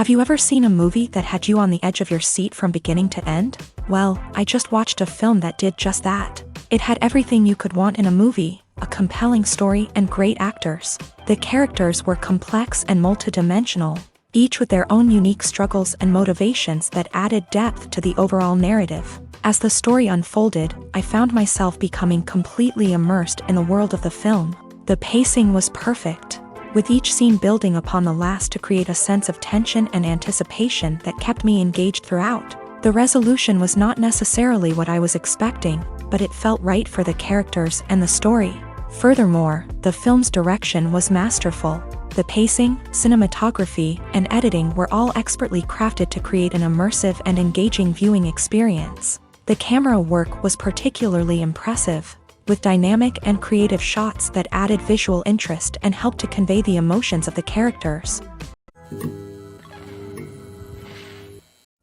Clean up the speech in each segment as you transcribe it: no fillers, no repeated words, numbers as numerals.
Have you ever seen a movie that had you on the edge of your seat from beginning to end? Well, I just watched a film that did just that. It had everything you could want in a movie, a compelling story and great actors. The characters were complex and multidimensional, each with their own unique struggles and motivations that added depth to the overall narrative. As the story unfolded, I found myself becoming completely immersed in the world of the film. The pacing was perfect, with each scene building upon the last to create a sense of tension and anticipation that kept me engaged throughout. The resolution was not necessarily what I was expecting, but it felt right for the characters and the story. Furthermore, the film's direction was masterful. The pacing, cinematography, and editing were all expertly crafted to create an immersive and engaging viewing experience. The camera work was particularly impressive, with dynamic and creative shots that added visual interest and helped to convey the emotions of the characters.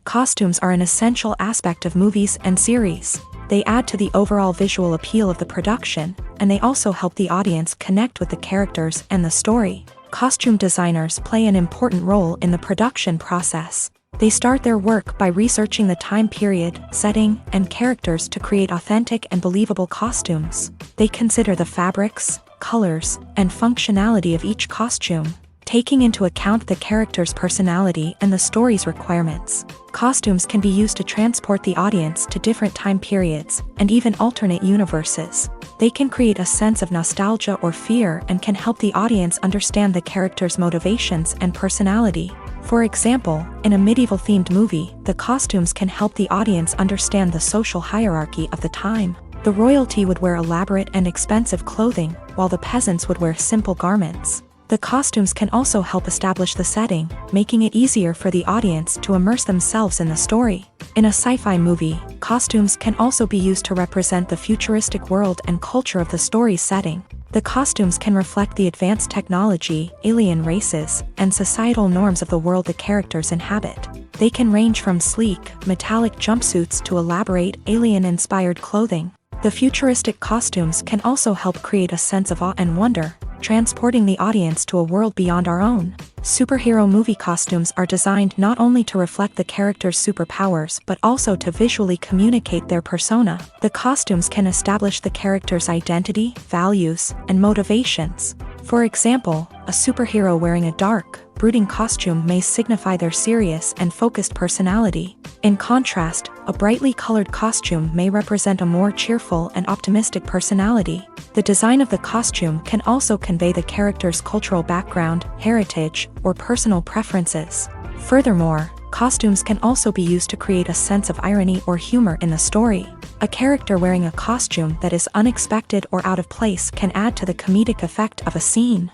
Costumes are an essential aspect of movies and series. They add to the overall visual appeal of the production, and they also help the audience connect with the characters and the story. Costume designers play an important role in the production process. They start their work by researching the time period, setting, and characters to create authentic and believable costumes. They consider the fabrics, colors, and functionality of each costume, taking into account the character's personality and the story's requirements. Costumes can be used to transport the audience to different time periods and even alternate universes. They can create a sense of nostalgia or fear and can help the audience understand the character's motivations and personality. For example, in a medieval-themed movie, the costumes can help the audience understand the social hierarchy of the time. The royalty would wear elaborate and expensive clothing, while the peasants would wear simple garments. The costumes can also help establish the setting, making it easier for the audience to immerse themselves in the story. In a sci-fi movie, costumes can also be used to represent the futuristic world and culture of the story's setting. The costumes can reflect the advanced technology, alien races, and societal norms of the world the characters inhabit. They can range from sleek, metallic jumpsuits to elaborate, alien-inspired clothing. The futuristic costumes can also help create a sense of awe and wonder, transporting the audience to a world beyond our own. Superhero movie costumes are designed not only to reflect the character's superpowers but also to visually communicate their persona. The costumes can establish the character's identity, values, and motivations. For example, a superhero wearing a dark, brooding costume may signify their serious and focused personality. In contrast, a brightly colored costume may represent a more cheerful and optimistic personality. The design of the costume can also convey the character's cultural background, heritage, or personal preferences. Furthermore, costumes can also be used to create a sense of irony or humor in the story. A character wearing a costume that is unexpected or out of place can add to the comedic effect of a scene.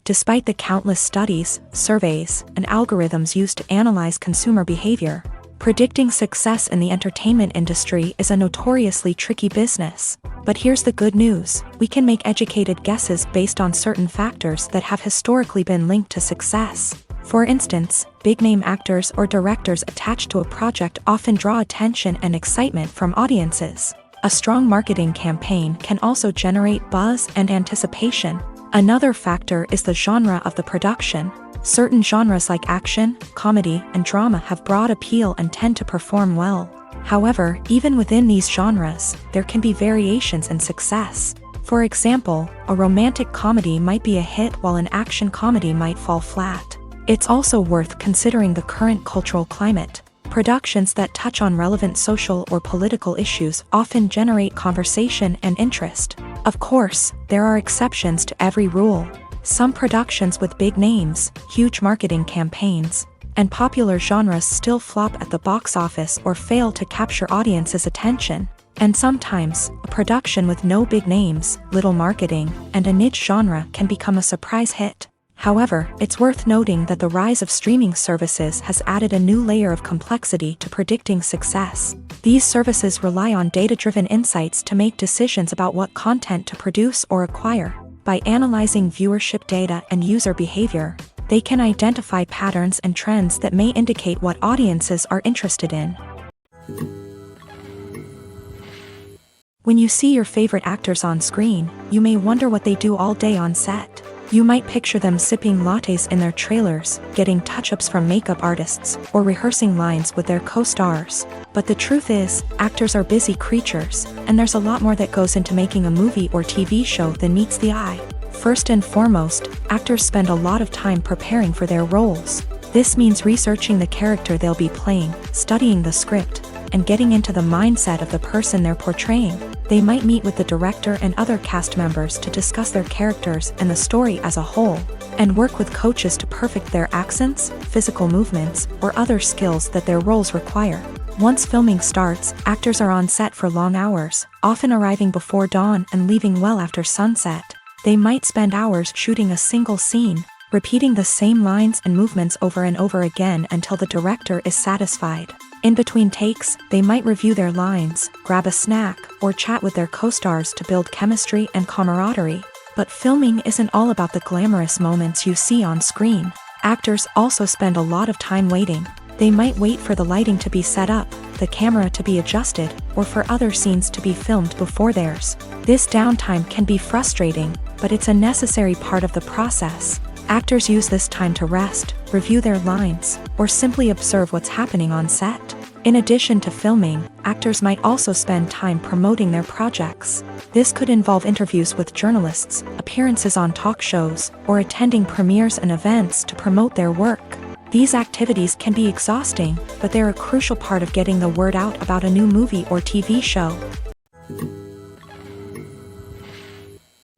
Despite the countless studies, surveys, and algorithms used to analyze consumer behavior, predicting success in the entertainment industry is a notoriously tricky business. But here's the good news: we can make educated guesses based on certain factors that have historically been linked to success. For instance, big-name actors or directors attached to a project often draw attention and excitement from audiences. A strong marketing campaign can also generate buzz and anticipation. Another factor is the genre of the production. Certain genres like action, comedy, and drama have broad appeal and tend to perform well. However, even within these genres, there can be variations in success. For example, a romantic comedy might be a hit while an action comedy might fall flat. It's also worth considering the current cultural climate. Productions that touch on relevant social or political issues often generate conversation and interest. Of course, there are exceptions to every rule. Some productions with big names, huge marketing campaigns, and popular genres still flop at the box office or fail to capture audiences' attention. And sometimes, a production with no big names, little marketing, and a niche genre can become a surprise hit. However, it's worth noting that the rise of streaming services has added a new layer of complexity to predicting success. These services rely on data-driven insights to make decisions about what content to produce or acquire. By analyzing viewership data and user behavior, they can identify patterns and trends that may indicate what audiences are interested in. When you see your favorite actors on screen, you may wonder what they do all day on set. You might picture them sipping lattes in their trailers, getting touch-ups from makeup artists, or rehearsing lines with their co-stars. But the truth is, actors are busy creatures, and there's a lot more that goes into making a movie or TV show than meets the eye. First and foremost, actors spend a lot of time preparing for their roles. This means researching the character they'll be playing, studying the script, and getting into the mindset of the person they're portraying. They might meet with the director and other cast members to discuss their characters and the story as a whole, and work with coaches to perfect their accents, physical movements, or other skills that their roles require. Once filming starts, actors are on set for long hours, often arriving before dawn and leaving well after sunset. They might spend hours shooting a single scene, repeating the same lines and movements over and over again until the director is satisfied. In between takes, they might review their lines, grab a snack, or chat with their co-stars to build chemistry and camaraderie. But filming isn't all about the glamorous moments you see on screen. Actors also spend a lot of time waiting. They might wait for the lighting to be set up, the camera to be adjusted, or for other scenes to be filmed before theirs. This downtime can be frustrating, but it's a necessary part of the process. Actors use this time to rest, review their lines, or simply observe what's happening on set. In addition to filming, actors might also spend time promoting their projects. This could involve interviews with journalists, appearances on talk shows, or attending premieres and events to promote their work. These activities can be exhausting, but they're a crucial part of getting the word out about a new movie or TV show.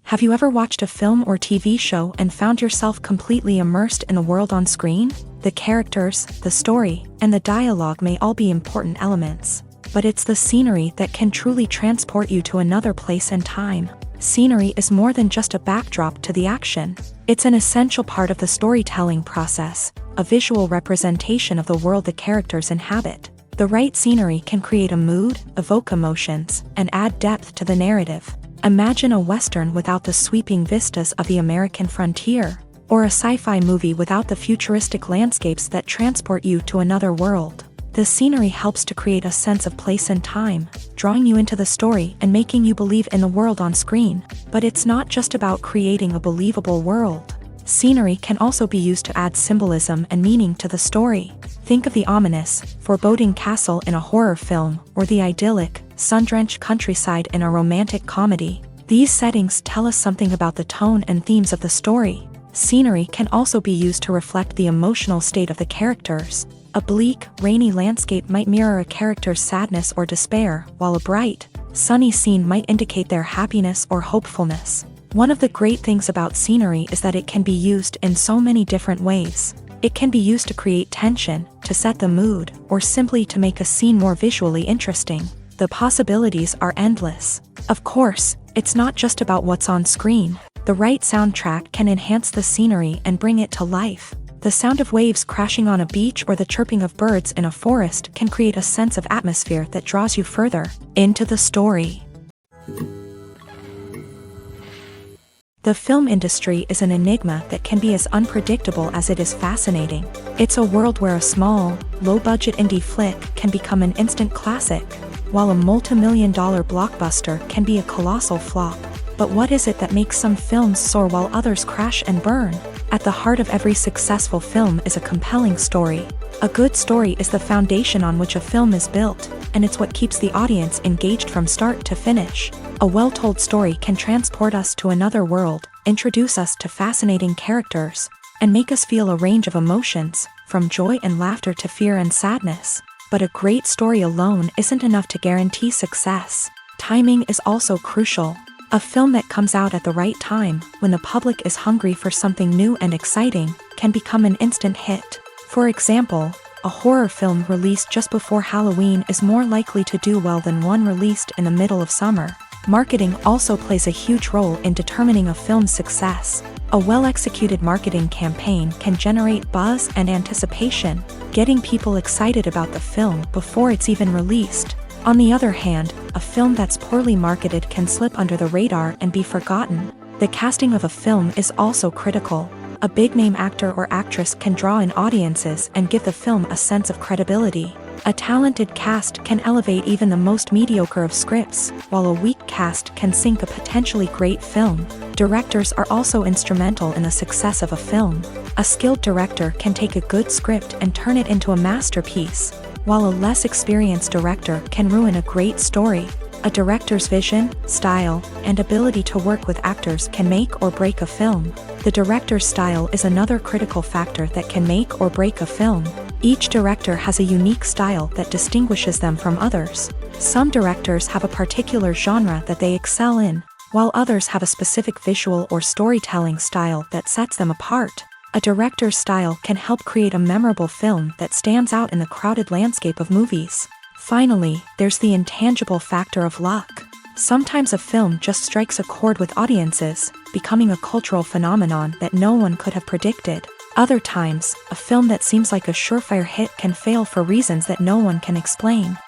Have you ever watched a film or TV show and found yourself completely immersed in the world on screen? The characters, the story, and the dialogue may all be important elements, but it's the scenery that can truly transport you to another place and time. Scenery is more than just a backdrop to the action. It's an essential part of the storytelling process, a visual representation of the world the characters inhabit. The right scenery can create a mood, evoke emotions, and add depth to the narrative. Imagine a Western without the sweeping vistas of the American frontier, or a sci-fi movie without the futuristic landscapes that transport you to another world. The scenery helps to create a sense of place and time, drawing you into the story and making you believe in the world on screen. But it's not just about creating a believable world. Scenery can also be used to add symbolism and meaning to the story. Think of the ominous, foreboding castle in a horror film, or the idyllic, sun-drenched countryside in a romantic comedy. These settings tell us something about the tone and themes of the story. Scenery can also be used to reflect the emotional state of the characters. A bleak, rainy landscape might mirror a character's sadness or despair, while a bright, sunny scene might indicate their happiness or hopefulness. One of the great things about scenery is that it can be used in so many different ways. It can be used to create tension, to set the mood, or simply to make a scene more visually interesting. The possibilities are endless. Of course, it's not just about what's on screen. The right soundtrack can enhance the scenery and bring it to life. The sound of waves crashing on a beach or the chirping of birds in a forest can create a sense of atmosphere that draws you further into the story. The film industry is an enigma that can be as unpredictable as it is fascinating. It's a world where a small, low-budget indie flick can become an instant classic, while a multi-million-dollar blockbuster can be a colossal flop. But what is it that makes some films soar while others crash and burn? At the heart of every successful film is a compelling story. A good story is the foundation on which a film is built, and it's what keeps the audience engaged from start to finish. A well-told story can transport us to another world, introduce us to fascinating characters, and make us feel a range of emotions, from joy and laughter to fear and sadness. But a great story alone isn't enough to guarantee success. Timing is also crucial. A film that comes out at the right time, when the public is hungry for something new and exciting, can become an instant hit. For example, a horror film released just before Halloween is more likely to do well than one released in the middle of summer. Marketing also plays a huge role in determining a film's success. A well-executed marketing campaign can generate buzz and anticipation, getting people excited about the film before it's even released. On the other hand, a film that's poorly marketed can slip under the radar and be forgotten. The casting of a film is also critical. A big-name actor or actress can draw in audiences and give the film a sense of credibility. A talented cast can elevate even the most mediocre of scripts, while a weak cast can sink a potentially great film. Directors are also instrumental in the success of a film. A skilled director can take a good script and turn it into a masterpiece, while a less experienced director can ruin a great story. A director's vision, style, and ability to work with actors can make or break a film. The director's style is another critical factor that can make or break a film. Each director has a unique style that distinguishes them from others. Some directors have a particular genre that they excel in, while others have a specific visual or storytelling style that sets them apart. A director's style can help create a memorable film that stands out in the crowded landscape of movies. Finally, there's the intangible factor of luck. Sometimes a film just strikes a chord with audiences, becoming a cultural phenomenon that no one could have predicted. Other times, a film that seems like a surefire hit can fail for reasons that no one can explain.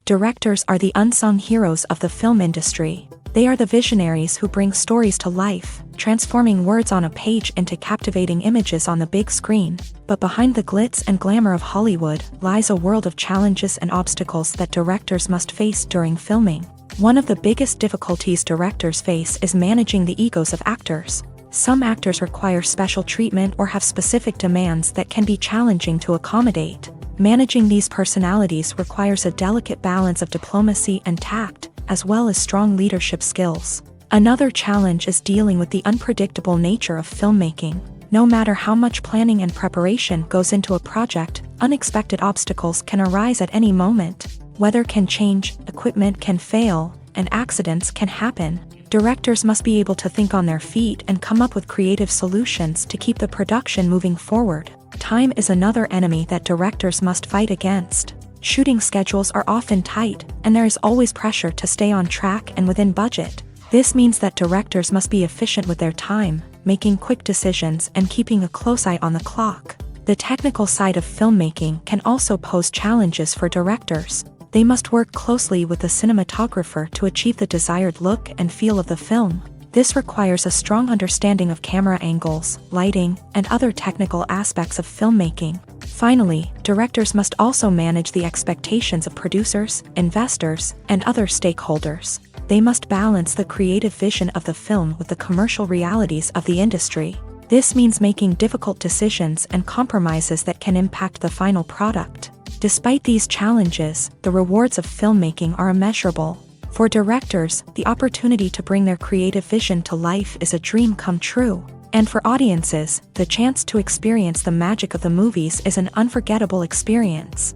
Directors are the unsung heroes of the film industry. They are the visionaries who bring stories to life, transforming words on a page into captivating images on the big screen. But behind the glitz and glamour of Hollywood lies a world of challenges and obstacles that directors must face during filming. One of the biggest difficulties directors face is managing the egos of actors. Some actors require special treatment or have specific demands that can be challenging to accommodate. Managing these personalities requires a delicate balance of diplomacy and tact, as well as strong leadership skills. Another challenge is dealing with the unpredictable nature of filmmaking. No matter how much planning and preparation goes into a project, unexpected obstacles can arise at any moment. Weather can change, equipment can fail, and accidents can happen. Directors must be able to think on their feet and come up with creative solutions to keep the production moving forward. Time is another enemy that directors must fight against. Shooting schedules are often tight, and there is always pressure to stay on track and within budget. This means that directors must be efficient with their time, making quick decisions and keeping a close eye on the clock. The technical side of filmmaking can also pose challenges for directors. They must work closely with the cinematographer to achieve the desired look and feel of the film. This requires a strong understanding of camera angles, lighting, and other technical aspects of filmmaking. Finally, directors must also manage the expectations of producers, investors, and other stakeholders. They must balance the creative vision of the film with the commercial realities of the industry. This means making difficult decisions and compromises that can impact the final product. Despite these challenges, the rewards of filmmaking are immeasurable. For directors, the opportunity to bring their creative vision to life is a dream come true. And for audiences, the chance to experience the magic of the movies is an unforgettable experience.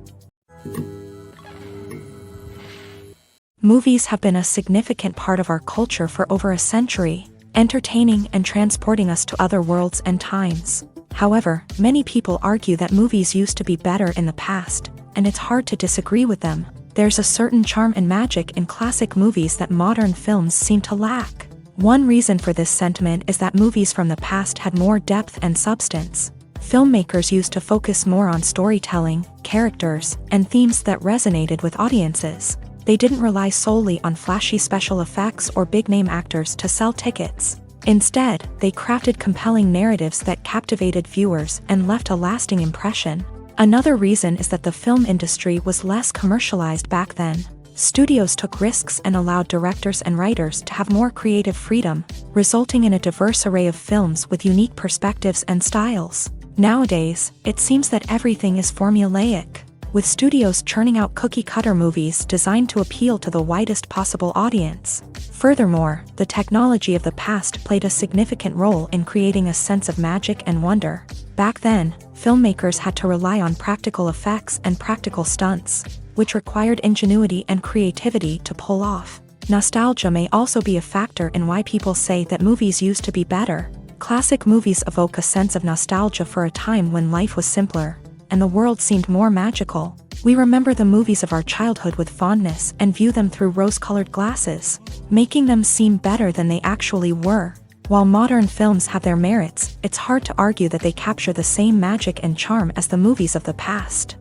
Movies have been a significant part of our culture for over a century, entertaining and transporting us to other worlds and times. However, many people argue that movies used to be better in the past, and it's hard to disagree with them. There's a certain charm and magic in classic movies that modern films seem to lack. One reason for this sentiment is that movies from the past had more depth and substance. Filmmakers used to focus more on storytelling, characters, and themes that resonated with audiences. They didn't rely solely on flashy special effects or big-name actors to sell tickets. Instead, they crafted compelling narratives that captivated viewers and left a lasting impression. Another reason is that the film industry was less commercialized back then. Studios took risks and allowed directors and writers to have more creative freedom, resulting in a diverse array of films with unique perspectives and styles. Nowadays, it seems that everything is formulaic, with studios churning out cookie-cutter movies designed to appeal to the widest possible audience. Furthermore, the technology of the past played a significant role in creating a sense of magic and wonder. Back then, filmmakers had to rely on practical effects and practical stunts, which required ingenuity and creativity to pull off. Nostalgia may also be a factor in why people say that movies used to be better. Classic movies evoke a sense of nostalgia for a time when life was simpler, and the world seemed more magical. We remember the movies of our childhood with fondness and view them through rose-colored glasses, making them seem better than they actually were. While modern films have their merits, it's hard to argue that they capture the same magic and charm as the movies of the past.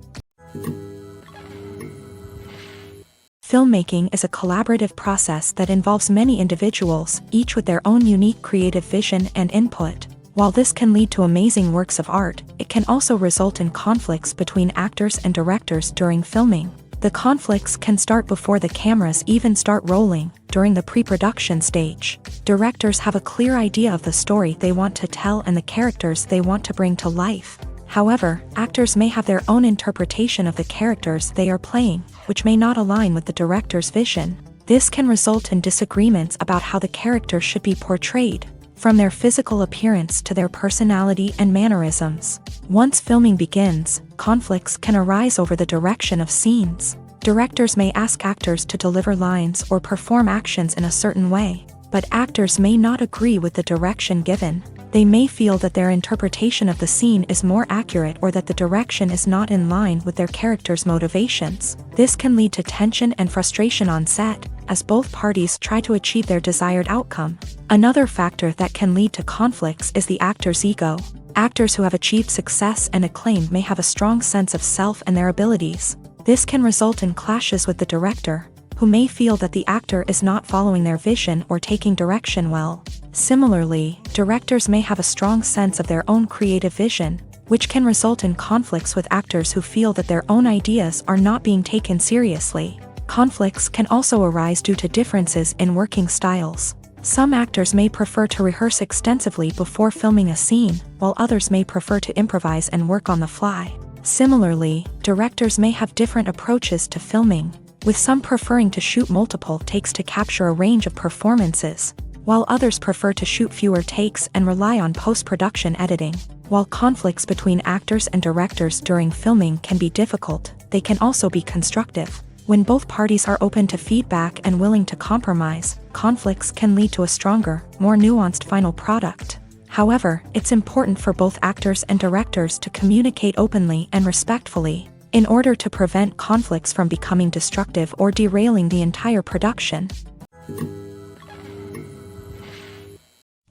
Filmmaking is a collaborative process that involves many individuals, each with their own unique creative vision and input. While this can lead to amazing works of art, it can also result in conflicts between actors and directors during filming. The conflicts can start before the cameras even start rolling, during the pre-production stage. Directors have a clear idea of the story they want to tell and the characters they want to bring to life. However, actors may have their own interpretation of the characters they are playing, which may not align with the director's vision. This can result in disagreements about how the character should be portrayed, from their physical appearance to their personality and mannerisms. Once filming begins, conflicts can arise over the direction of scenes. Directors may ask actors to deliver lines or perform actions in a certain way, but actors may not agree with the direction given. They may feel that their interpretation of the scene is more accurate or that the direction is not in line with their character's motivations. This can lead to tension and frustration on set, as both parties try to achieve their desired outcome. Another factor that can lead to conflicts is the actor's ego. Actors who have achieved success and acclaim may have a strong sense of self and their abilities. This can result in clashes with the director, who may feel that the actor is not following their vision or taking direction well. Similarly, directors may have a strong sense of their own creative vision, which can result in conflicts with actors who feel that their own ideas are not being taken seriously. Conflicts can also arise due to differences in working styles. Some actors may prefer to rehearse extensively before filming a scene, while others may prefer to improvise and work on the fly. Similarly, directors may have different approaches to filming, with some preferring to shoot multiple takes to capture a range of performances, while others prefer to shoot fewer takes and rely on post-production editing. While conflicts between actors and directors during filming can be difficult, they can also be constructive. When both parties are open to feedback and willing to compromise, conflicts can lead to a stronger, more nuanced final product. However, it's important for both actors and directors to communicate openly and respectfully, in order to prevent conflicts from becoming destructive or derailing the entire production.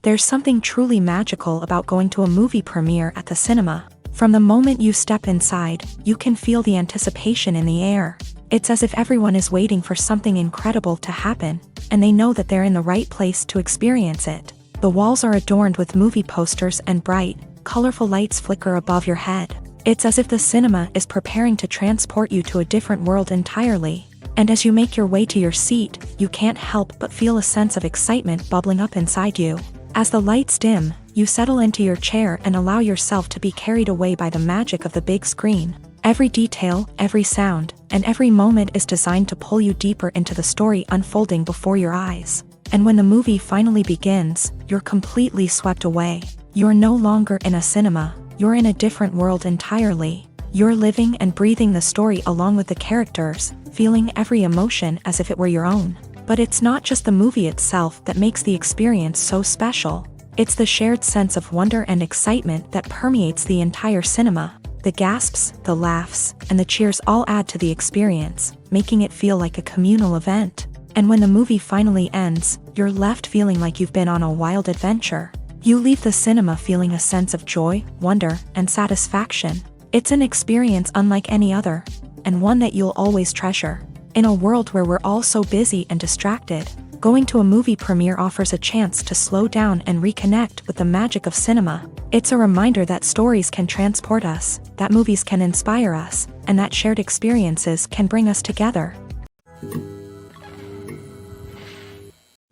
There's something truly magical about going to a movie premiere at the cinema. From the moment you step inside, you can feel the anticipation in the air. It's as if everyone is waiting for something incredible to happen, and they know that they're in the right place to experience it. The walls are adorned with movie posters and bright, colorful lights flicker above your head. It's as if the cinema is preparing to transport you to a different world entirely. And as you make your way to your seat, you can't help but feel a sense of excitement bubbling up inside you. As the lights dim, you settle into your chair and allow yourself to be carried away by the magic of the big screen. Every detail, every sound, and every moment is designed to pull you deeper into the story unfolding before your eyes. And when the movie finally begins, you're completely swept away. You're no longer in a cinema, you're in a different world entirely. You're living and breathing the story along with the characters, feeling every emotion as if it were your own. But it's not just the movie itself that makes the experience so special. It's the shared sense of wonder and excitement that permeates the entire cinema. The gasps, the laughs, and the cheers all add to the experience, making it feel like a communal event. And when the movie finally ends, you're left feeling like you've been on a wild adventure. You leave the cinema feeling a sense of joy, wonder, and satisfaction. It's an experience unlike any other, and one that you'll always treasure. In a world where we're all so busy and distracted, going to a movie premiere offers a chance to slow down and reconnect with the magic of cinema. It's a reminder that stories can transport us, that movies can inspire us, and that shared experiences can bring us together.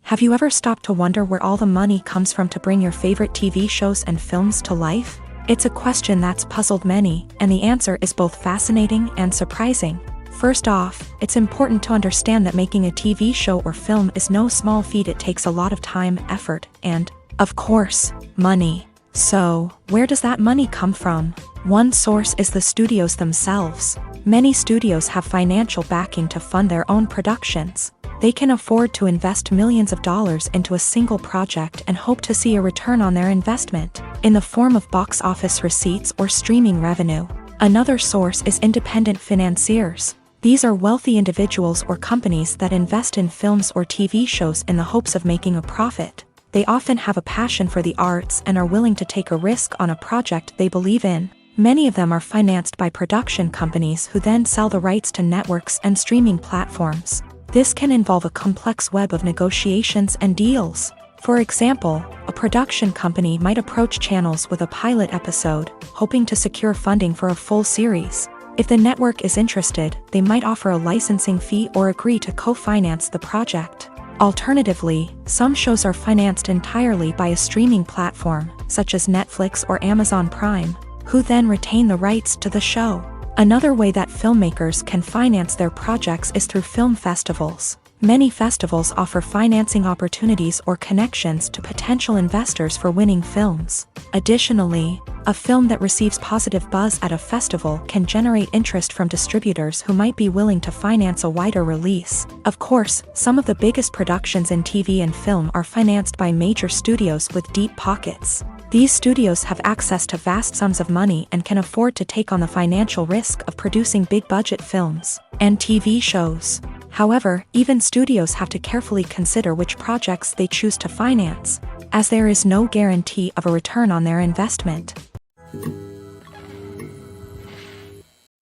Have you ever stopped to wonder where all the money comes from to bring your favorite TV shows and films to life? It's a question that's puzzled many, and the answer is both fascinating and surprising. First off, it's important to understand that making a TV show or film is no small feat. It takes a lot of time, effort, and, of course, money. So, where does that money come from? One source is the studios themselves. Many studios have financial backing to fund their own productions. They can afford to invest millions of dollars into a single project and hope to see a return on their investment, in the form of box office receipts or streaming revenue. Another source is independent financiers. These are wealthy individuals or companies that invest in films or TV shows in the hopes of making a profit. They often have a passion for the arts and are willing to take a risk on a project they believe in. Many of them are financed by production companies who then sell the rights to networks and streaming platforms. This can involve a complex web of negotiations and deals. For example, a production company might approach channels with a pilot episode, hoping to secure funding for a full series. If the network is interested, they might offer a licensing fee or agree to co-finance the project. Alternatively, some shows are financed entirely by a streaming platform, such as Netflix or Amazon Prime, who then retain the rights to the show. Another way that filmmakers can finance their projects is through film festivals. Many festivals offer financing opportunities or connections to potential investors for winning films. Additionally, a film that receives positive buzz at a festival can generate interest from distributors who might be willing to finance a wider release. Of course, some of the biggest productions in TV and film are financed by major studios with deep pockets. These studios have access to vast sums of money and can afford to take on the financial risk of producing big-budget films and TV shows. However, even studios have to carefully consider which projects they choose to finance, as there is no guarantee of a return on their investment.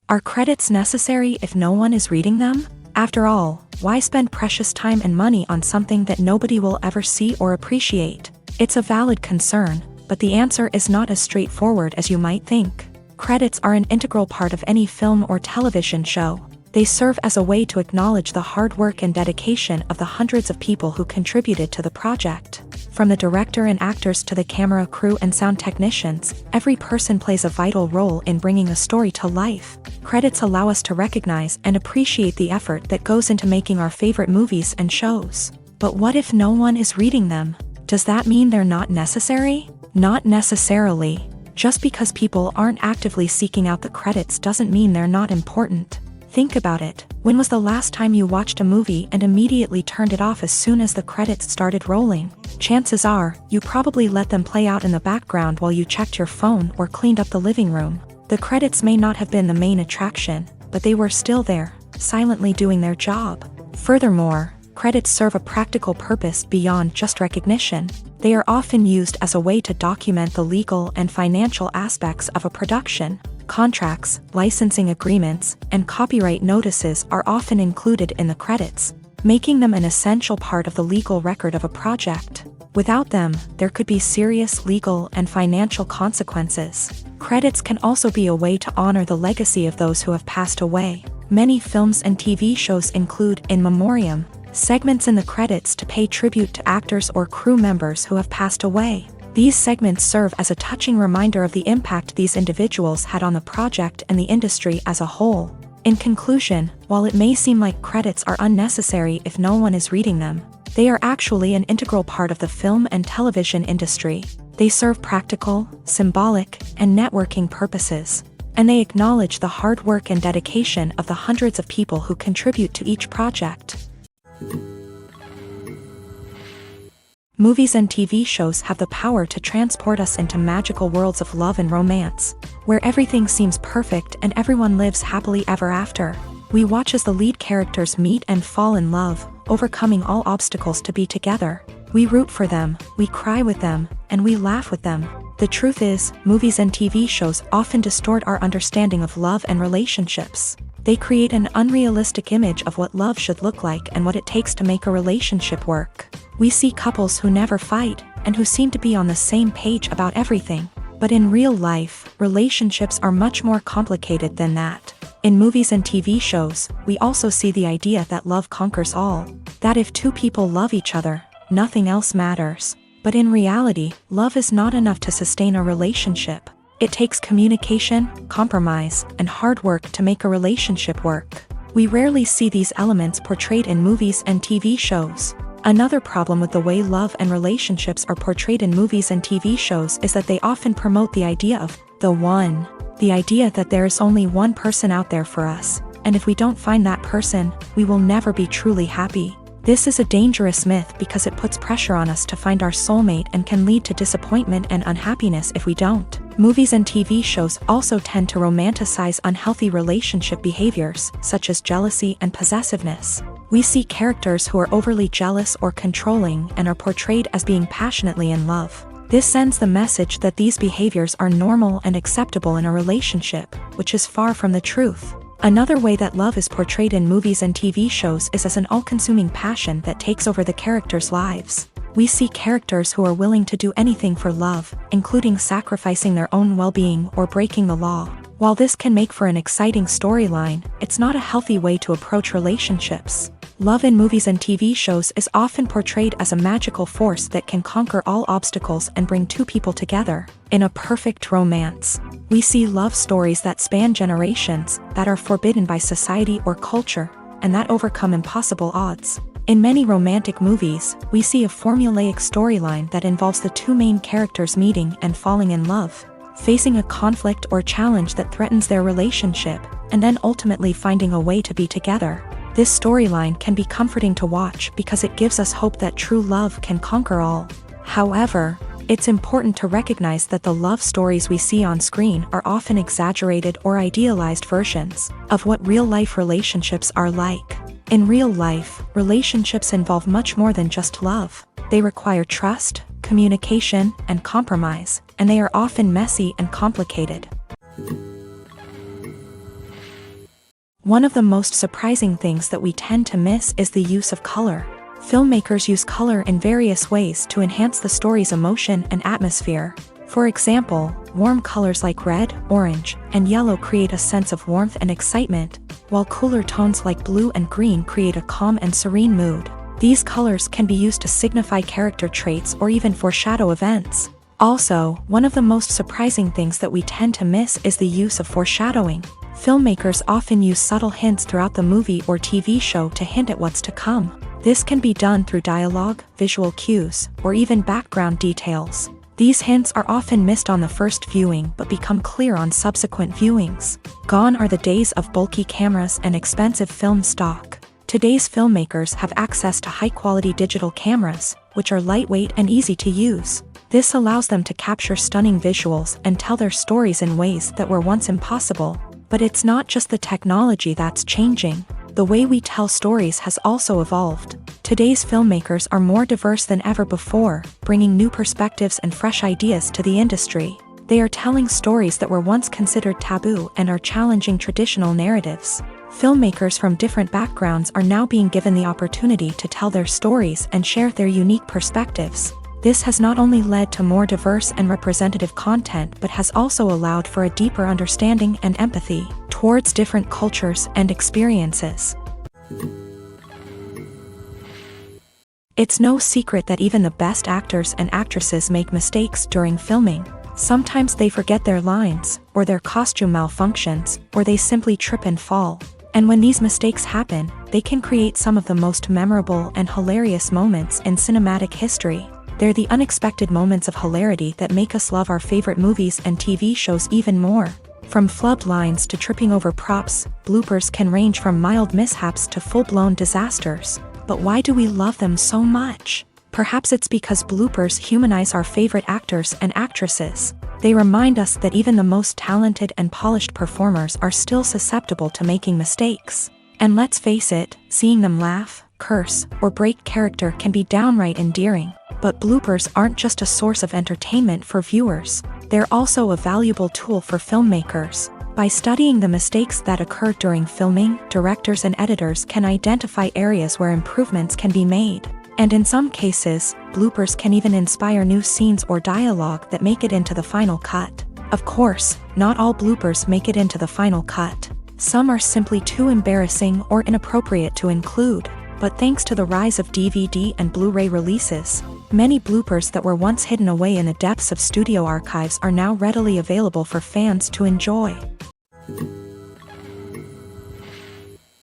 Are credits necessary if no one is reading them? After all, why spend precious time and money on something that nobody will ever see or appreciate? It's a valid concern, but the answer is not as straightforward as you might think. Credits are an integral part of any film or television show. They serve as a way to acknowledge the hard work and dedication of the hundreds of people who contributed to the project. From the director and actors to the camera crew and sound technicians, every person plays a vital role in bringing a story to life. Credits allow us to recognize and appreciate the effort that goes into making our favorite movies and shows. But what if no one is reading them? Does that mean they're not necessary? Not necessarily. Just because people aren't actively seeking out the credits doesn't mean they're not important. Think about it. When was the last time you watched a movie and immediately turned it off as soon as the credits started rolling? Chances are, you probably let them play out in the background while you checked your phone or cleaned up the living room. The credits may not have been the main attraction, but they were still there, silently doing their job. Furthermore, credits serve a practical purpose beyond just recognition. They are often used as a way to document the legal and financial aspects of a production. Contracts, licensing agreements, and copyright notices are often included in the credits, making them an essential part of the legal record of a project. Without them, there could be serious legal and financial consequences. Credits can also be a way to honor the legacy of those who have passed away. Many films and TV shows include in memoriam segments in the credits to pay tribute to actors or crew members who have passed away. These segments serve as a touching reminder of the impact these individuals had on the project and the industry as a whole. In conclusion, while it may seem like credits are unnecessary if no one is reading them, they are actually an integral part of the film and television industry. They serve practical, symbolic, and networking purposes, and they acknowledge the hard work and dedication of the hundreds of people who contribute to each project. Movies and TV shows have the power to transport us into magical worlds of love and romance, where everything seems perfect and everyone lives happily ever after. We watch as the lead characters meet and fall in love, overcoming all obstacles to be together. We root for them, we cry with them, and we laugh with them. The truth is, movies and TV shows often distort our understanding of love and relationships. They create an unrealistic image of what love should look like and what it takes to make a relationship work. We see couples who never fight, and who seem to be on the same page about everything. But in real life, relationships are much more complicated than that. In movies and TV shows, we also see the idea that love conquers all. That if two people love each other, nothing else matters. But in reality, love is not enough to sustain a relationship. It takes communication, compromise, and hard work to make a relationship work. We rarely see these elements portrayed in movies and TV shows. Another problem with the way love and relationships are portrayed in movies and TV shows is that they often promote the idea of the one. The idea that there is only one person out there for us, and if we don't find that person, we will never be truly happy. This is a dangerous myth because it puts pressure on us to find our soulmate and can lead to disappointment and unhappiness if we don't. Movies and TV shows also tend to romanticize unhealthy relationship behaviors, such as jealousy and possessiveness. We see characters who are overly jealous or controlling and are portrayed as being passionately in love. This sends the message that these behaviors are normal and acceptable in a relationship, which is far from the truth. Another way that love is portrayed in movies and TV shows is as an all-consuming passion that takes over the characters' lives. We see characters who are willing to do anything for love, including sacrificing their own well-being or breaking the law. While this can make for an exciting storyline, it's not a healthy way to approach relationships. Love in movies and TV shows is often portrayed as a magical force that can conquer all obstacles and bring two people together. In a perfect romance, we see love stories that span generations, that are forbidden by society or culture, and that overcome impossible odds. In many romantic movies, we see a formulaic storyline that involves the two main characters meeting and falling in love, facing a conflict or challenge that threatens their relationship, and then ultimately finding a way to be together. This storyline can be comforting to watch because it gives us hope that true love can conquer all. However, it's important to recognize that the love stories we see on screen are often exaggerated or idealized versions of what real-life relationships are like. In real life, relationships involve much more than just love. They require trust, communication, and compromise, and they are often messy and complicated. One of the most surprising things that we tend to miss is the use of color. Filmmakers use color in various ways to enhance the story's emotion and atmosphere. For example, warm colors like red, orange, and yellow create a sense of warmth and excitement, while cooler tones like blue and green create a calm and serene mood. These colors can be used to signify character traits or even foreshadow events. Also, one of the most surprising things that we tend to miss is the use of foreshadowing. Filmmakers often use subtle hints throughout the movie or TV show to hint at what's to come. This can be done through dialogue, visual cues, or even background details. These hints are often missed on the first viewing but become clear on subsequent viewings. Gone are the days of bulky cameras and expensive film stock. Today's filmmakers have access to high-quality digital cameras, which are lightweight and easy to use. This allows them to capture stunning visuals and tell their stories in ways that were once impossible. But it's not just the technology that's changing. The way we tell stories has also evolved. Today's filmmakers are more diverse than ever before, bringing new perspectives and fresh ideas to the industry. They are telling stories that were once considered taboo and are challenging traditional narratives. Filmmakers from different backgrounds are now being given the opportunity to tell their stories and share their unique perspectives. This has not only led to more diverse and representative content but has also allowed for a deeper understanding and empathy towards different cultures and experiences. It's no secret that even the best actors and actresses make mistakes during filming. Sometimes they forget their lines, or their costume malfunctions, or they simply trip and fall. And when these mistakes happen, they can create some of the most memorable and hilarious moments in cinematic history. They're the unexpected moments of hilarity that make us love our favorite movies and TV shows even more. From flubbed lines to tripping over props, bloopers can range from mild mishaps to full-blown disasters. But why do we love them so much? Perhaps it's because bloopers humanize our favorite actors and actresses. They remind us that even the most talented and polished performers are still susceptible to making mistakes. And let's face it, seeing them laugh, curse, or break character can be downright endearing. But bloopers aren't just a source of entertainment for viewers. They're also a valuable tool for filmmakers. By studying the mistakes that occur during filming, directors and editors can identify areas where improvements can be made. And in some cases, bloopers can even inspire new scenes or dialogue that make it into the final cut. Of course, not all bloopers make it into the final cut. Some are simply too embarrassing or inappropriate to include. But thanks to the rise of DVD and Blu-ray releases, many bloopers that were once hidden away in the depths of studio archives are now readily available for fans to enjoy.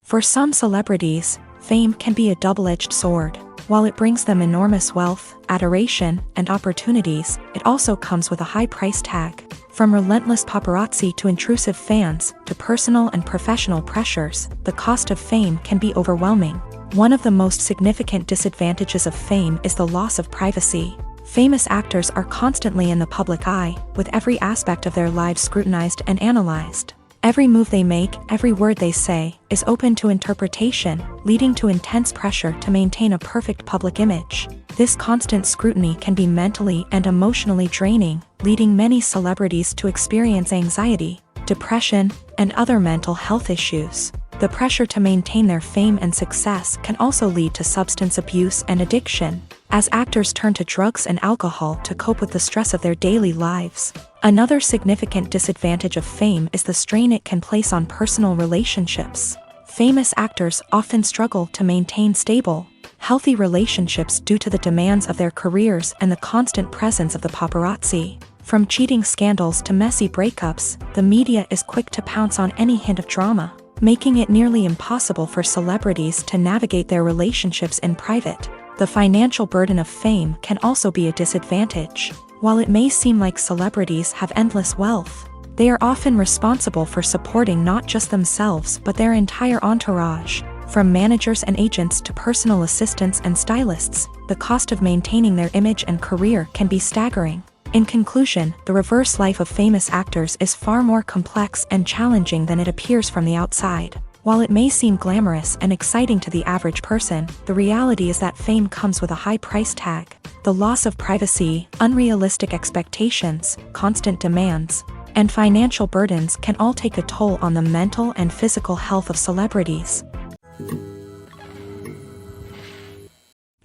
For some celebrities, fame can be a double-edged sword. While it brings them enormous wealth, adoration, and opportunities, it also comes with a high price tag. From relentless paparazzi to intrusive fans, to personal and professional pressures, the cost of fame can be overwhelming. One of the most significant disadvantages of fame is the loss of privacy. Famous actors are constantly in the public eye, with every aspect of their lives scrutinized and analyzed. Every move they make, every word they say, is open to interpretation, leading to intense pressure to maintain a perfect public image. This constant scrutiny can be mentally and emotionally draining, leading many celebrities to experience anxiety, depression, and other mental health issues. The pressure to maintain their fame and success can also lead to substance abuse and addiction. as actors turn to drugs and alcohol to cope with the stress of their daily lives. Another significant disadvantage of fame is the strain it can place on personal relationships. Famous actors often struggle to maintain stable, healthy relationships due to the demands of their careers and the constant presence of the paparazzi. From cheating scandals to messy breakups, the media is quick to pounce on any hint of drama, making it nearly impossible for celebrities to navigate their relationships in private. The financial burden of fame can also be a disadvantage. While it may seem like celebrities have endless wealth, they are often responsible for supporting not just themselves but their entire entourage. From managers and agents to personal assistants and stylists, the cost of maintaining their image and career can be staggering. In conclusion, the reverse life of famous actors is far more complex and challenging than it appears from the outside. While it may seem glamorous and exciting to the average person, the reality is that fame comes with a high price tag. The loss of privacy, unrealistic expectations, constant demands, and financial burdens can all take a toll on the mental and physical health of celebrities.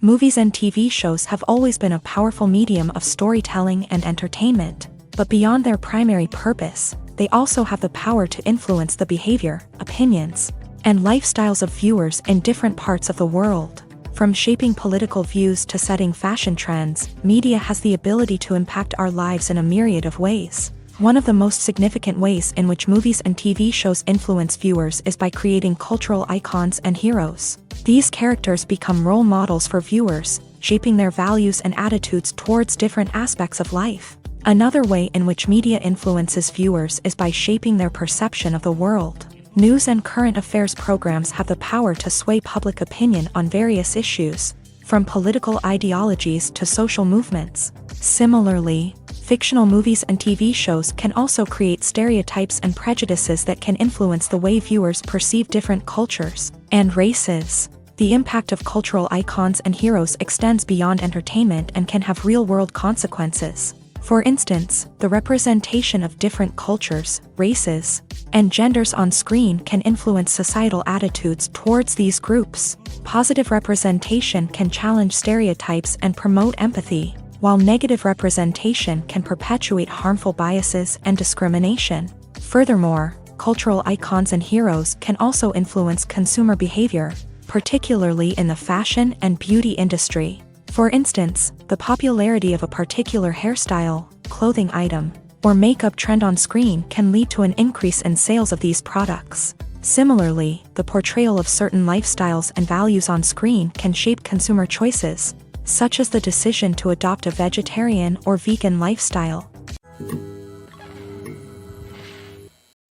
Movies and TV shows have always been a powerful medium of storytelling and entertainment, but beyond their primary purpose, they also have the power to influence the behavior, opinions, and lifestyles of viewers in different parts of the world. From shaping political views to setting fashion trends, media has the ability to impact our lives in a myriad of ways. One of the most significant ways in which movies and TV shows influence viewers is by creating cultural icons and heroes. These characters become role models for viewers, shaping their values and attitudes towards different aspects of life. Another way in which media influences viewers is by shaping their perception of the world. News and current affairs programs have the power to sway public opinion on various issues, from political ideologies to social movements. Similarly, fictional movies and TV shows can also create stereotypes and prejudices that can influence the way viewers perceive different cultures and races. The impact of cultural icons and heroes extends beyond entertainment and can have real-world consequences. For instance, the representation of different cultures, races, and genders on screen can influence societal attitudes towards these groups. Positive representation can challenge stereotypes and promote empathy, while negative representation can perpetuate harmful biases and discrimination. Furthermore, cultural icons and heroes can also influence consumer behavior, particularly in the fashion and beauty industry. For instance, the popularity of a particular hairstyle, clothing item, or makeup trend on screen can lead to an increase in sales of these products. Similarly, the portrayal of certain lifestyles and values on screen can shape consumer choices, such as the decision to adopt a vegetarian or vegan lifestyle.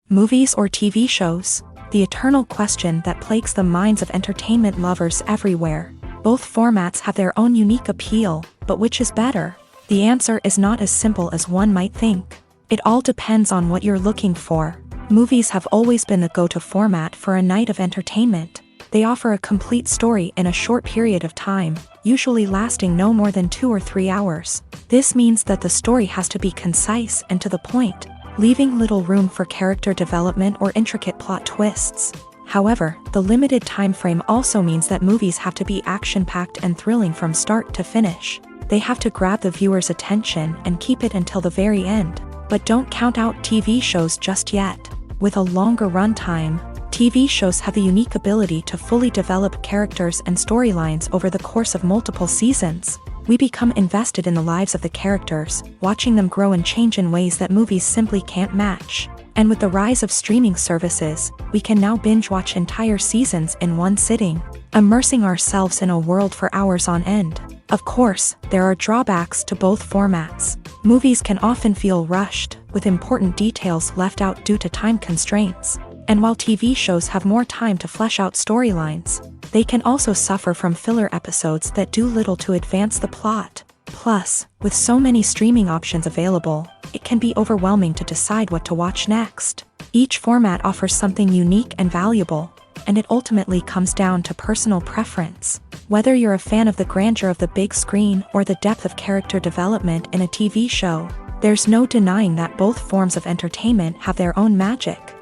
Movies or TV shows? The eternal question that plagues the minds of entertainment lovers everywhere. Both formats have their own unique appeal, but which is better? The answer is not as simple as one might think. It all depends on what you're looking for. Movies have always been the go-to format for a night of entertainment. They offer a complete story in a short period of time, usually lasting no more than 2 or 3 hours. This means that the story has to be concise and to the point, leaving little room for character development or intricate plot twists. However, the limited time frame also means that movies have to be action-packed and thrilling from start to finish. They have to grab the viewer's attention and keep it until the very end. But don't count out TV shows just yet. With a longer runtime, TV shows have the unique ability to fully develop characters and storylines over the course of multiple seasons. We become invested in the lives of the characters, watching them grow and change in ways that movies simply can't match. And with the rise of streaming services, we can now binge-watch entire seasons in one sitting, immersing ourselves in a world for hours on end. Of course, there are drawbacks to both formats. Movies can often feel rushed, with important details left out due to time constraints. And while TV shows have more time to flesh out storylines, they can also suffer from filler episodes that do little to advance the plot. Plus, with so many streaming options available, it can be overwhelming to decide what to watch next. Each format offers something unique and valuable, and it ultimately comes down to personal preference. Whether you're a fan of the grandeur of the big screen or the depth of character development in a TV show, there's no denying that both forms of entertainment have their own magic.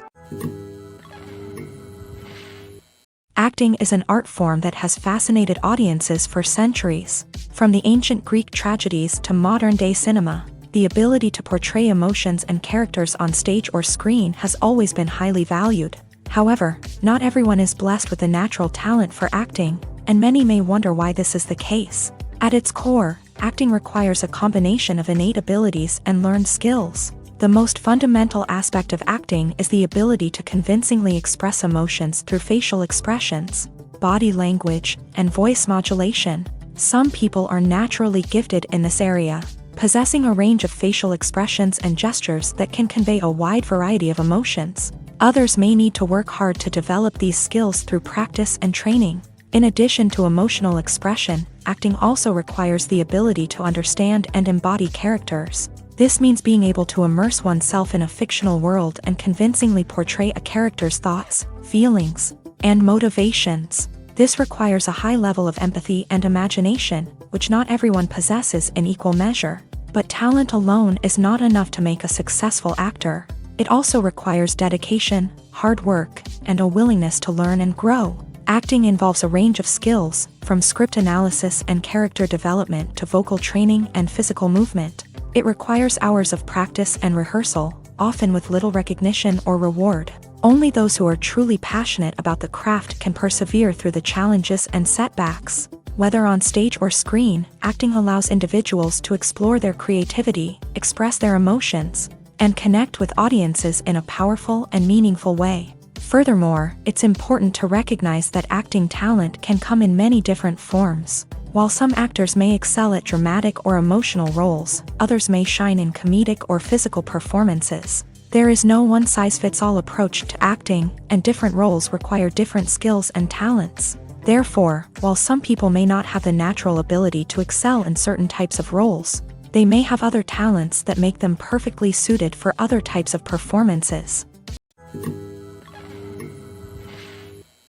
Acting is an art form that has fascinated audiences for centuries. From the ancient Greek tragedies to modern-day cinema, the ability to portray emotions and characters on stage or screen has always been highly valued. However, not everyone is blessed with a natural talent for acting, and many may wonder why this is the case. At its core, acting requires a combination of innate abilities and learned skills. The most fundamental aspect of acting is the ability to convincingly express emotions through facial expressions, body language, and voice modulation. Some people are naturally gifted in this area, possessing a range of facial expressions and gestures that can convey a wide variety of emotions. Others may need to work hard to develop these skills through practice and training. In addition to emotional expression, acting also requires the ability to understand and embody characters. This means being able to immerse oneself in a fictional world and convincingly portray a character's thoughts, feelings, and motivations. This requires a high level of empathy and imagination, which not everyone possesses in equal measure. But talent alone is not enough to make a successful actor. It also requires dedication, hard work, and a willingness to learn and grow. Acting involves a range of skills, from script analysis and character development to vocal training and physical movement. It requires hours of practice and rehearsal, often with little recognition or reward. Only those who are truly passionate about the craft can persevere through the challenges and setbacks. Whether on stage or screen, acting allows individuals to explore their creativity, express their emotions, and connect with audiences in a powerful and meaningful way. Furthermore, it's important to recognize that acting talent can come in many different forms. While some actors may excel at dramatic or emotional roles, others may shine in comedic or physical performances. There is no one-size-fits-all approach to acting, and different roles require different skills and talents. Therefore, while some people may not have the natural ability to excel in certain types of roles, they may have other talents that make them perfectly suited for other types of performances.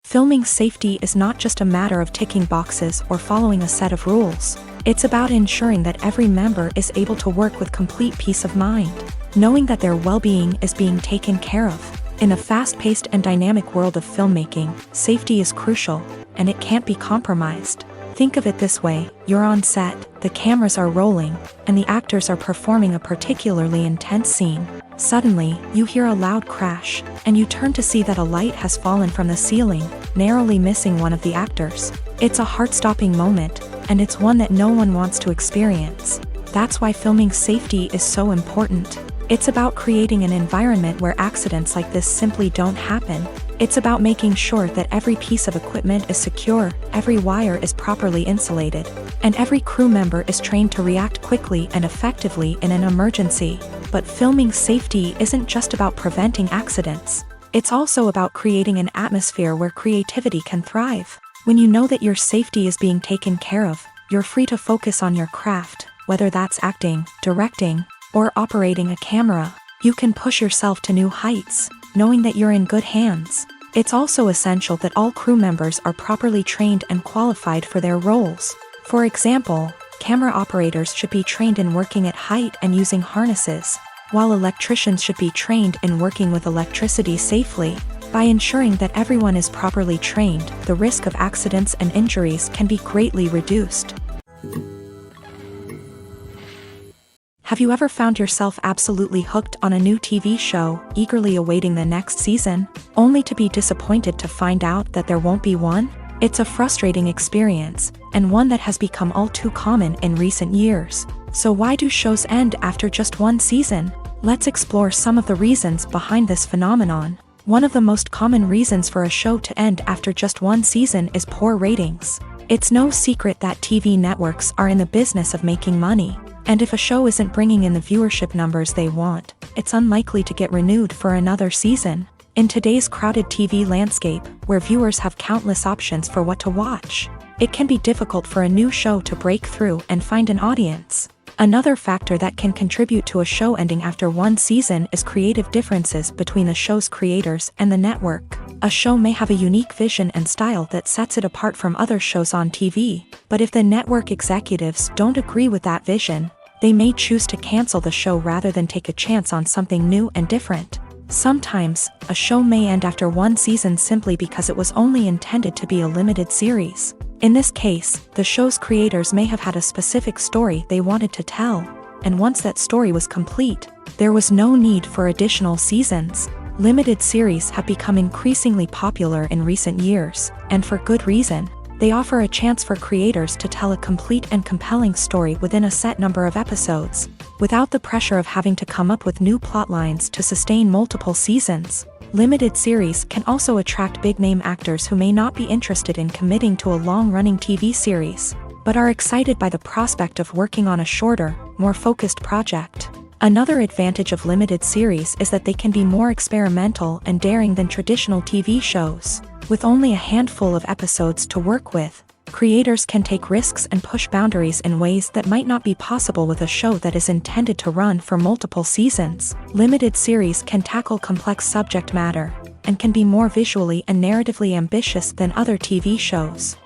Filming safety is not just a matter of ticking boxes or following a set of rules. It's about ensuring that every member is able to work with complete peace of mind, knowing that their well-being is being taken care of. In a fast-paced and dynamic world of filmmaking, safety is crucial, and it can't be compromised. Think of it this way: you're on set, the cameras are rolling, and the actors are performing a particularly intense scene. Suddenly, you hear a loud crash, and you turn to see that a light has fallen from the ceiling, narrowly missing one of the actors. It's a heart-stopping moment, and it's one that no one wants to experience. That's why filming safety is so important. It's about creating an environment where accidents like this simply don't happen. It's about making sure that every piece of equipment is secure, every wire is properly insulated, and every crew member is trained to react quickly and effectively in an emergency. But filming safety isn't just about preventing accidents. It's also about creating an atmosphere where creativity can thrive. When you know that your safety is being taken care of, you're free to focus on your craft, whether that's acting, directing, or operating a camera. You can push yourself to new heights, knowing that you're in good hands. It's also essential that all crew members are properly trained and qualified for their roles. For example, camera operators should be trained in working at height and using harnesses, while electricians should be trained in working with electricity safely. By ensuring that everyone is properly trained, the risk of accidents and injuries can be greatly reduced. Have you ever found yourself absolutely hooked on a new TV show, eagerly awaiting the next season, only to be disappointed to find out that there won't be one? It's a frustrating experience, and one that has become all too common in recent years. So why do shows end after just one season? Let's explore some of the reasons behind this phenomenon. One of the most common reasons for a show to end after just one season is poor ratings. It's no secret that TV networks are in the business of making money. And if a show isn't bringing in the viewership numbers they want, it's unlikely to get renewed for another season. In today's crowded TV landscape, where viewers have countless options for what to watch, it can be difficult for a new show to break through and find an audience. Another factor that can contribute to a show ending after one season is creative differences between the show's creators and the network. A show may have a unique vision and style that sets it apart from other shows on TV, but if the network executives don't agree with that vision, they may choose to cancel the show rather than take a chance on something new and different. Sometimes, a show may end after one season simply because it was only intended to be a limited series. In this case, the show's creators may have had a specific story they wanted to tell, and once that story was complete, there was no need for additional seasons. Limited series have become increasingly popular in recent years, and for good reason. They offer a chance for creators to tell a complete and compelling story within a set number of episodes, without the pressure of having to come up with new plotlines to sustain multiple seasons. Limited series can also attract big-name actors who may not be interested in committing to a long-running TV series, but are excited by the prospect of working on a shorter, more focused project. Another advantage of limited series is that they can be more experimental and daring than traditional TV shows. With only a handful of episodes to work with, creators can take risks and push boundaries in ways that might not be possible with a show that is intended to run for multiple seasons. Limited series can tackle complex subject matter, and can be more visually and narratively ambitious than other TV shows.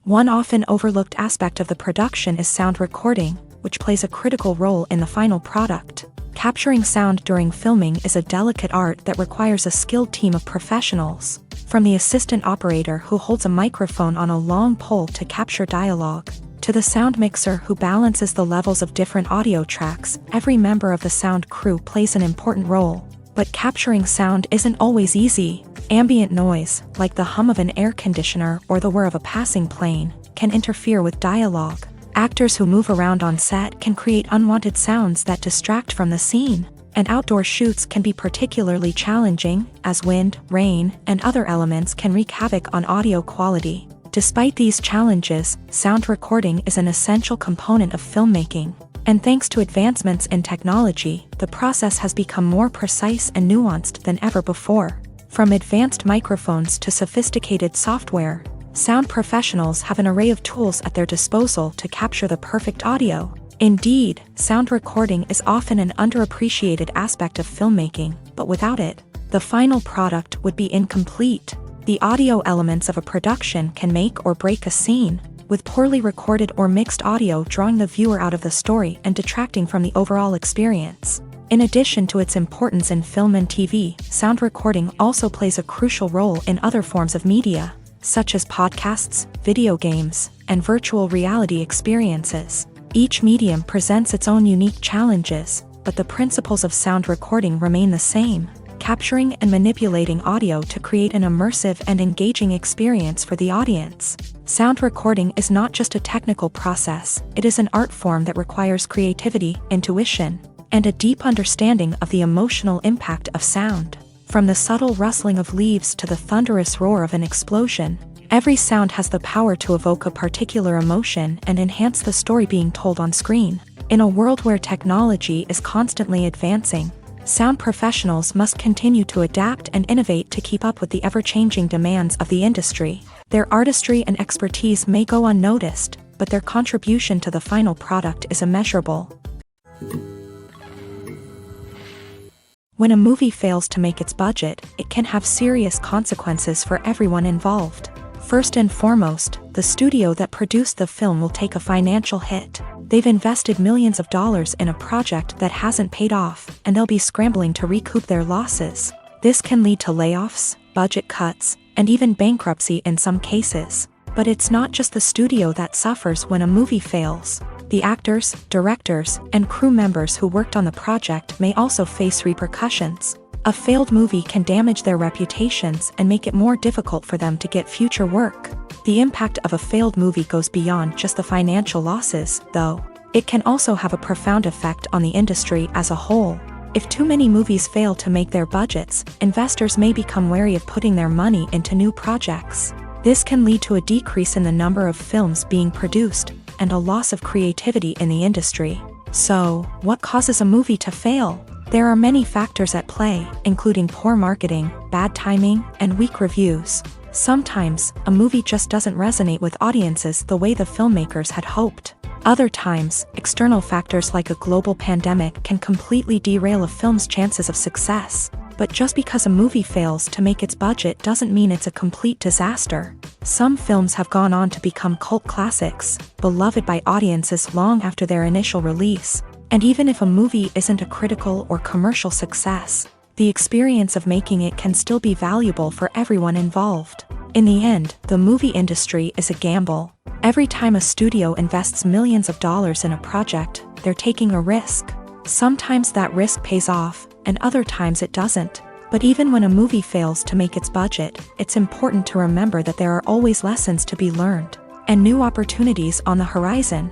One often overlooked aspect of the production is sound recording, which plays a critical role in the final product. Capturing sound during filming is a delicate art that requires a skilled team of professionals, from the assistant operator who holds a microphone on a long pole to capture dialogue, to the sound mixer who balances the levels of different audio tracks. Every member of the sound crew plays an important role. But capturing sound isn't always easy. Ambient noise, like the hum of an air conditioner or the whir of a passing plane, can interfere with dialogue. Actors who move around on set can create unwanted sounds that distract from the scene, and outdoor shoots can be particularly challenging, as wind, rain, and other elements can wreak havoc on audio quality. Despite these challenges, sound recording is an essential component of filmmaking, and thanks to advancements in technology, the process has become more precise and nuanced than ever before. From advanced microphones to sophisticated software, sound professionals have an array of tools at their disposal to capture the perfect audio. Indeed, sound recording is often an underappreciated aspect of filmmaking, but without it, the final product would be incomplete. The audio elements of a production can make or break a scene, with poorly recorded or mixed audio drawing the viewer out of the story and detracting from the overall experience. In addition to its importance in film and TV, sound recording also plays a crucial role in other forms of media, such as podcasts, video games, and virtual reality experiences. Each medium presents its own unique challenges, but the principles of sound recording remain the same: capturing and manipulating audio to create an immersive and engaging experience for the audience. Sound recording is not just a technical process, it is an art form that requires creativity, intuition, and a deep understanding of the emotional impact of sound. From the subtle rustling of leaves to the thunderous roar of an explosion, every sound has the power to evoke a particular emotion and enhance the story being told on screen. In a world where technology is constantly advancing, sound professionals must continue to adapt and innovate to keep up with the ever-changing demands of the industry. Their artistry and expertise may go unnoticed, but their contribution to the final product is immeasurable. When a movie fails to make its budget, it can have serious consequences for everyone involved. First and foremost, the studio that produced the film will take a financial hit. They've invested millions of dollars in a project that hasn't paid off, and they'll be scrambling to recoup their losses. This can lead to layoffs, budget cuts, and even bankruptcy in some cases. But it's not just the studio that suffers when a movie fails. The actors, directors, and crew members who worked on the project may also face repercussions. A failed movie can damage their reputations and make it more difficult for them to get future work. The impact of a failed movie goes beyond just the financial losses, though. It can also have a profound effect on the industry as a whole. If too many movies fail to make their budgets, investors may become wary of putting their money into new projects. This can lead to a decrease in the number of films being produced, and a loss of creativity in the industry. So, what causes a movie to fail? There are many factors at play, including poor marketing, bad timing, and weak reviews. Sometimes, a movie just doesn't resonate with audiences the way the filmmakers had hoped. Other times, external factors like a global pandemic can completely derail a film's chances of success. But just because a movie fails to make its budget doesn't mean it's a complete disaster. Some films have gone on to become cult classics, beloved by audiences long after their initial release. And even if a movie isn't a critical or commercial success, the experience of making it can still be valuable for everyone involved. In the end, the movie industry is a gamble. Every time a studio invests millions of dollars in a project, they're taking a risk. Sometimes that risk pays off, and other times it doesn't. But even when a movie fails to make its budget, it's important to remember that there are always lessons to be learned, and new opportunities on the horizon.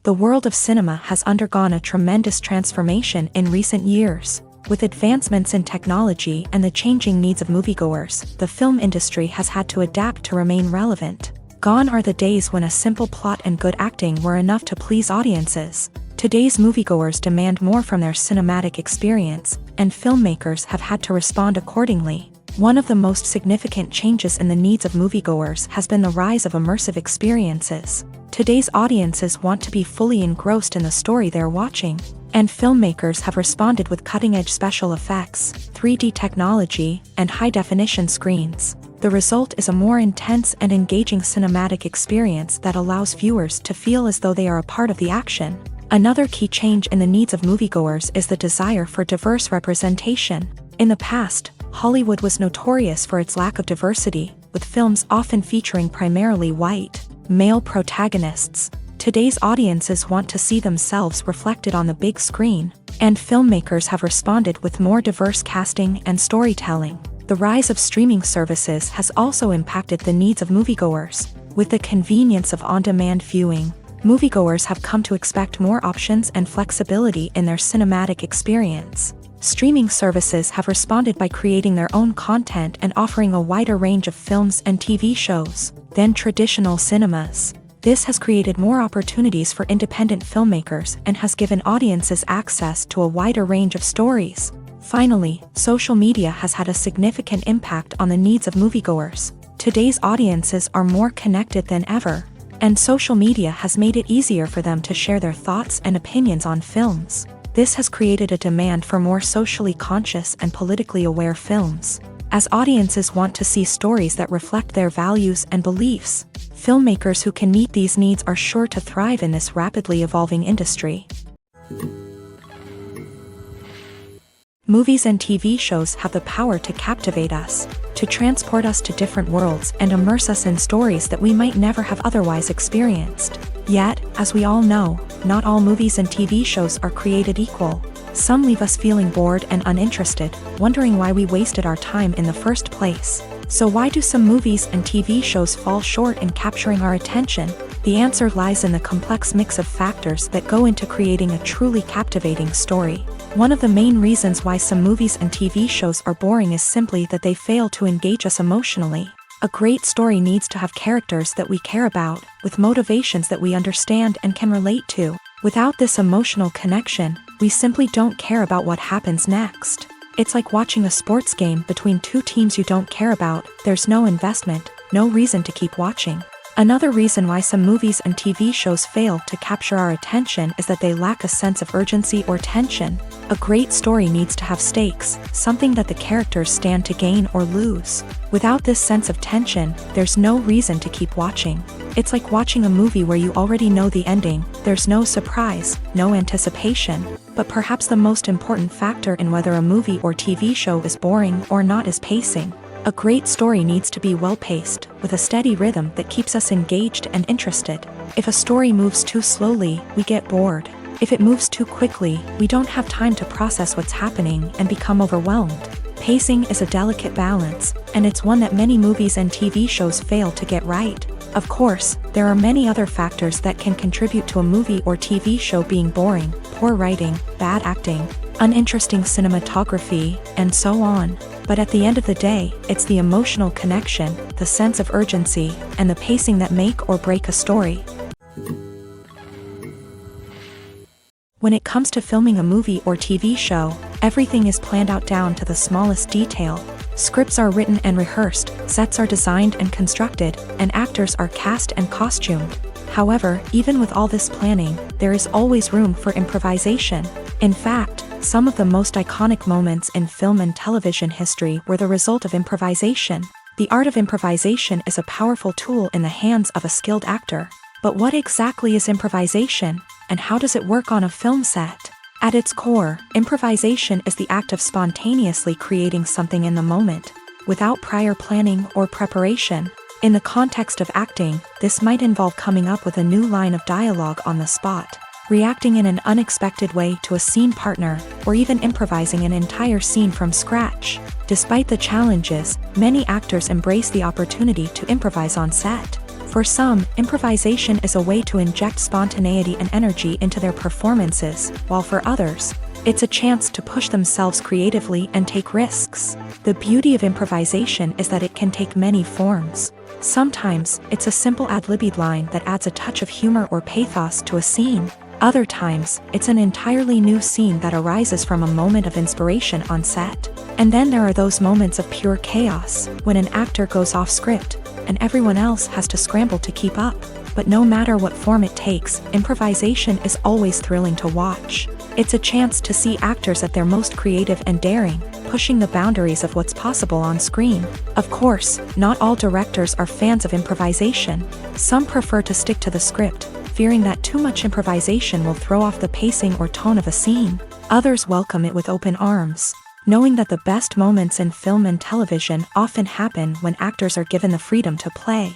The world of cinema has undergone a tremendous transformation in recent years. With advancements in technology and the changing needs of moviegoers, the film industry has had to adapt to remain relevant. Gone are the days when a simple plot and good acting were enough to please audiences. Today's moviegoers demand more from their cinematic experience, and filmmakers have had to respond accordingly. One of the most significant changes in the needs of moviegoers has been the rise of immersive experiences. Today's audiences want to be fully engrossed in the story they're watching, and filmmakers have responded with cutting-edge special effects, 3D technology, and high-definition screens. The result is a more intense and engaging cinematic experience that allows viewers to feel as though they are a part of the action. Another key change in the needs of moviegoers is the desire for diverse representation. In the past, Hollywood was notorious for its lack of diversity, with films often featuring primarily white, male protagonists. Today's audiences want to see themselves reflected on the big screen, and filmmakers have responded with more diverse casting and storytelling. The rise of streaming services has also impacted the needs of moviegoers. With the convenience of on-demand viewing, moviegoers have come to expect more options and flexibility in their cinematic experience. Streaming services have responded by creating their own content and offering a wider range of films and TV shows than traditional cinemas. This has created more opportunities for independent filmmakers and has given audiences access to a wider range of stories. Finally, social media has had a significant impact on the needs of moviegoers. Today's audiences are more connected than ever, and social media has made it easier for them to share their thoughts and opinions on films. This has created a demand for more socially conscious and politically aware films. As audiences want to see stories that reflect their values and beliefs, filmmakers who can meet these needs are sure to thrive in this rapidly evolving industry. Movies and TV shows have the power to captivate us, to transport us to different worlds and immerse us in stories that we might never have otherwise experienced. Yet, as we all know, not all movies and TV shows are created equal. Some leave us feeling bored and uninterested, wondering why we wasted our time in the first place. So why do some movies and TV shows fall short in capturing our attention? The answer lies in the complex mix of factors that go into creating a truly captivating story. One of the main reasons why some movies and TV shows are boring is simply that they fail to engage us emotionally. A great story needs to have characters that we care about, with motivations that we understand and can relate to. Without this emotional connection, we simply don't care about what happens next. It's like watching a sports game between two teams you don't care about. There's no investment, no reason to keep watching. Another reason why some movies and TV shows fail to capture our attention is that they lack a sense of urgency or tension. A great story needs to have stakes, something that the characters stand to gain or lose. Without this sense of tension, there's no reason to keep watching. It's like watching a movie where you already know the ending. There's no surprise, no anticipation. But perhaps the most important factor in whether a movie or TV show is boring or not is pacing. A great story needs to be well-paced, with a steady rhythm that keeps us engaged and interested. If a story moves too slowly, we get bored. If it moves too quickly, we don't have time to process what's happening and become overwhelmed. Pacing is a delicate balance, and it's one that many movies and TV shows fail to get right. Of course, there are many other factors that can contribute to a movie or TV show being boring: poor writing, bad acting, uninteresting cinematography, and so on. But at the end of the day, it's the emotional connection, the sense of urgency, and the pacing that make or break a story. When it comes to filming a movie or TV show, everything is planned out down to the smallest detail. Scripts are written and rehearsed, sets are designed and constructed, and actors are cast and costumed. However, even with all this planning, there is always room for improvisation. In fact, some of the most iconic moments in film and television history were the result of improvisation. The art of improvisation is a powerful tool in the hands of a skilled actor. But what exactly is improvisation, and how does it work on a film set? At its core, improvisation is the act of spontaneously creating something in the moment, without prior planning or preparation. In the context of acting, this might involve coming up with a new line of dialogue on the spot, reacting in an unexpected way to a scene partner, or even improvising an entire scene from scratch. Despite the challenges, many actors embrace the opportunity to improvise on set. For some, improvisation is a way to inject spontaneity and energy into their performances, while for others, it's a chance to push themselves creatively and take risks. The beauty of improvisation is that it can take many forms. Sometimes, it's a simple ad-libbed line that adds a touch of humor or pathos to a scene. Other times, it's an entirely new scene that arises from a moment of inspiration on set. And then there are those moments of pure chaos, when an actor goes off script, and everyone else has to scramble to keep up. But no matter what form it takes, improvisation is always thrilling to watch. It's a chance to see actors at their most creative and daring, pushing the boundaries of what's possible on screen. Of course, not all directors are fans of improvisation. Some prefer to stick to the script, fearing that too much improvisation will throw off the pacing or tone of a scene. Others welcome it with open arms, knowing that the best moments in film and television often happen when actors are given the freedom to play.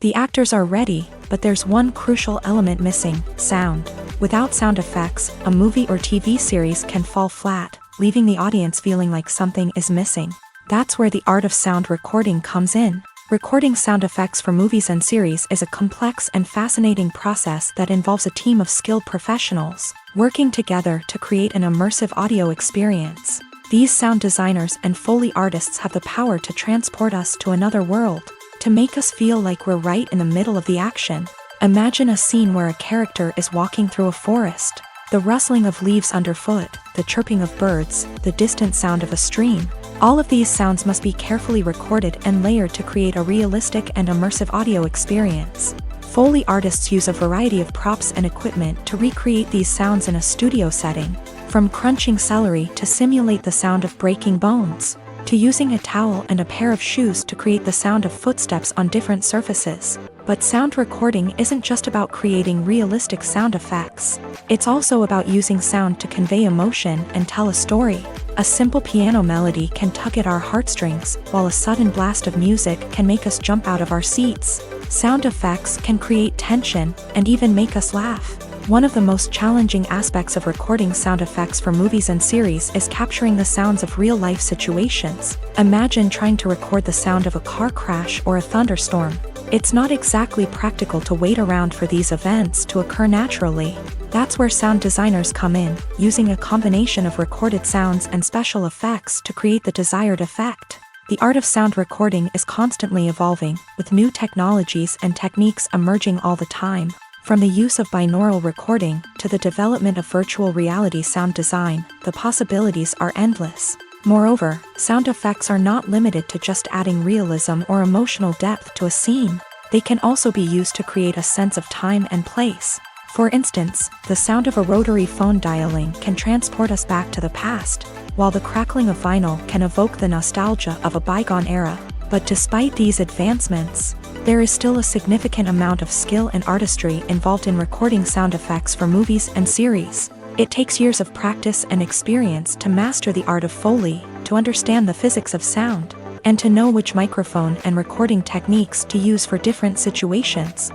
The actors are ready, but there's one crucial element missing: sound. Without sound effects, a movie or TV series can fall flat, leaving the audience feeling like something is missing. That's where the art of sound recording comes in. Recording sound effects for movies and series is a complex and fascinating process that involves a team of skilled professionals working together to create an immersive audio experience. These sound designers and Foley artists have the power to transport us to another world, to make us feel like we're right in the middle of the action. Imagine a scene where a character is walking through a forest. The rustling of leaves underfoot, the chirping of birds, the distant sound of a stream. All of these sounds must be carefully recorded and layered to create a realistic and immersive audio experience. Foley artists use a variety of props and equipment to recreate these sounds in a studio setting, from crunching celery to simulate the sound of breaking bones, to using a towel and a pair of shoes to create the sound of footsteps on different surfaces. But sound recording isn't just about creating realistic sound effects. It's also about using sound to convey emotion and tell a story. A simple piano melody can tug at our heartstrings, while a sudden blast of music can make us jump out of our seats. Sound effects can create tension and even make us laugh. One of the most challenging aspects of recording sound effects for movies and series is capturing the sounds of real-life situations. Imagine trying to record the sound of a car crash or a thunderstorm. It's not exactly practical to wait around for these events to occur naturally. That's where sound designers come in, using a combination of recorded sounds and special effects to create the desired effect. The art of sound recording is constantly evolving, with new technologies and techniques emerging all the time. From the use of binaural recording to the development of virtual reality sound design, the possibilities are endless. Moreover, sound effects are not limited to just adding realism or emotional depth to a scene. They can also be used to create a sense of time and place. For instance, the sound of a rotary phone dialing can transport us back to the past, while the crackling of vinyl can evoke the nostalgia of a bygone era. But despite these advancements, there is still a significant amount of skill and artistry involved in recording sound effects for movies and series. It takes years of practice and experience to master the art of Foley, to understand the physics of sound, and to know which microphone and recording techniques to use for different situations.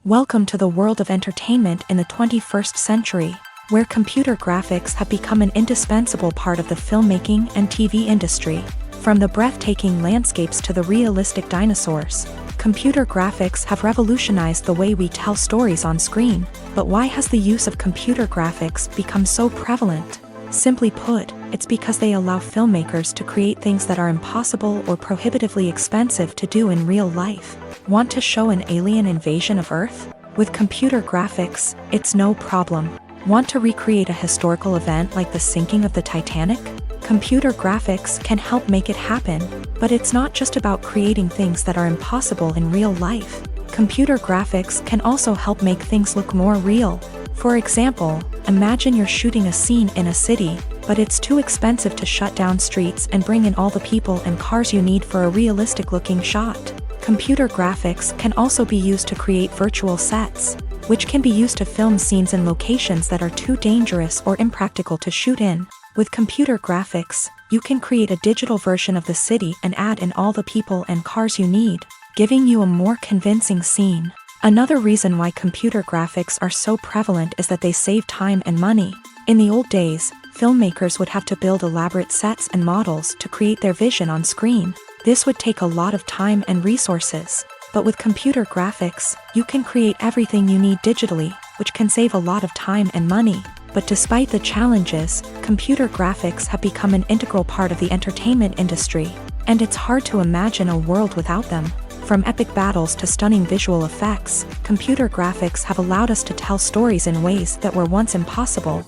Welcome to the world of entertainment in the 21st century, where computer graphics have become an indispensable part of the filmmaking and TV industry. From the breathtaking landscapes to the realistic dinosaurs, computer graphics have revolutionized the way we tell stories on screen. But why has the use of computer graphics become so prevalent? Simply put, it's because they allow filmmakers to create things that are impossible or prohibitively expensive to do in real life. Want to show an alien invasion of Earth? With computer graphics, it's no problem. Want to recreate a historical event like the sinking of the Titanic? Computer graphics can help make it happen, but it's not just about creating things that are impossible in real life. Computer graphics can also help make things look more real. For example, imagine you're shooting a scene in a city, but it's too expensive to shut down streets and bring in all the people and cars you need for a realistic-looking shot. Computer graphics can also be used to create virtual sets, which can be used to film scenes in locations that are too dangerous or impractical to shoot in. With computer graphics, you can create a digital version of the city and add in all the people and cars you need, giving you a more convincing scene. Another reason why computer graphics are so prevalent is that they save time and money. In the old days, filmmakers would have to build elaborate sets and models to create their vision on screen. This would take a lot of time and resources. But with computer graphics, you can create everything you need digitally, which can save a lot of time and money. But despite the challenges, computer graphics have become an integral part of the entertainment industry, and it's hard to imagine a world without them. From epic battles to stunning visual effects, computer graphics have allowed us to tell stories in ways that were once impossible.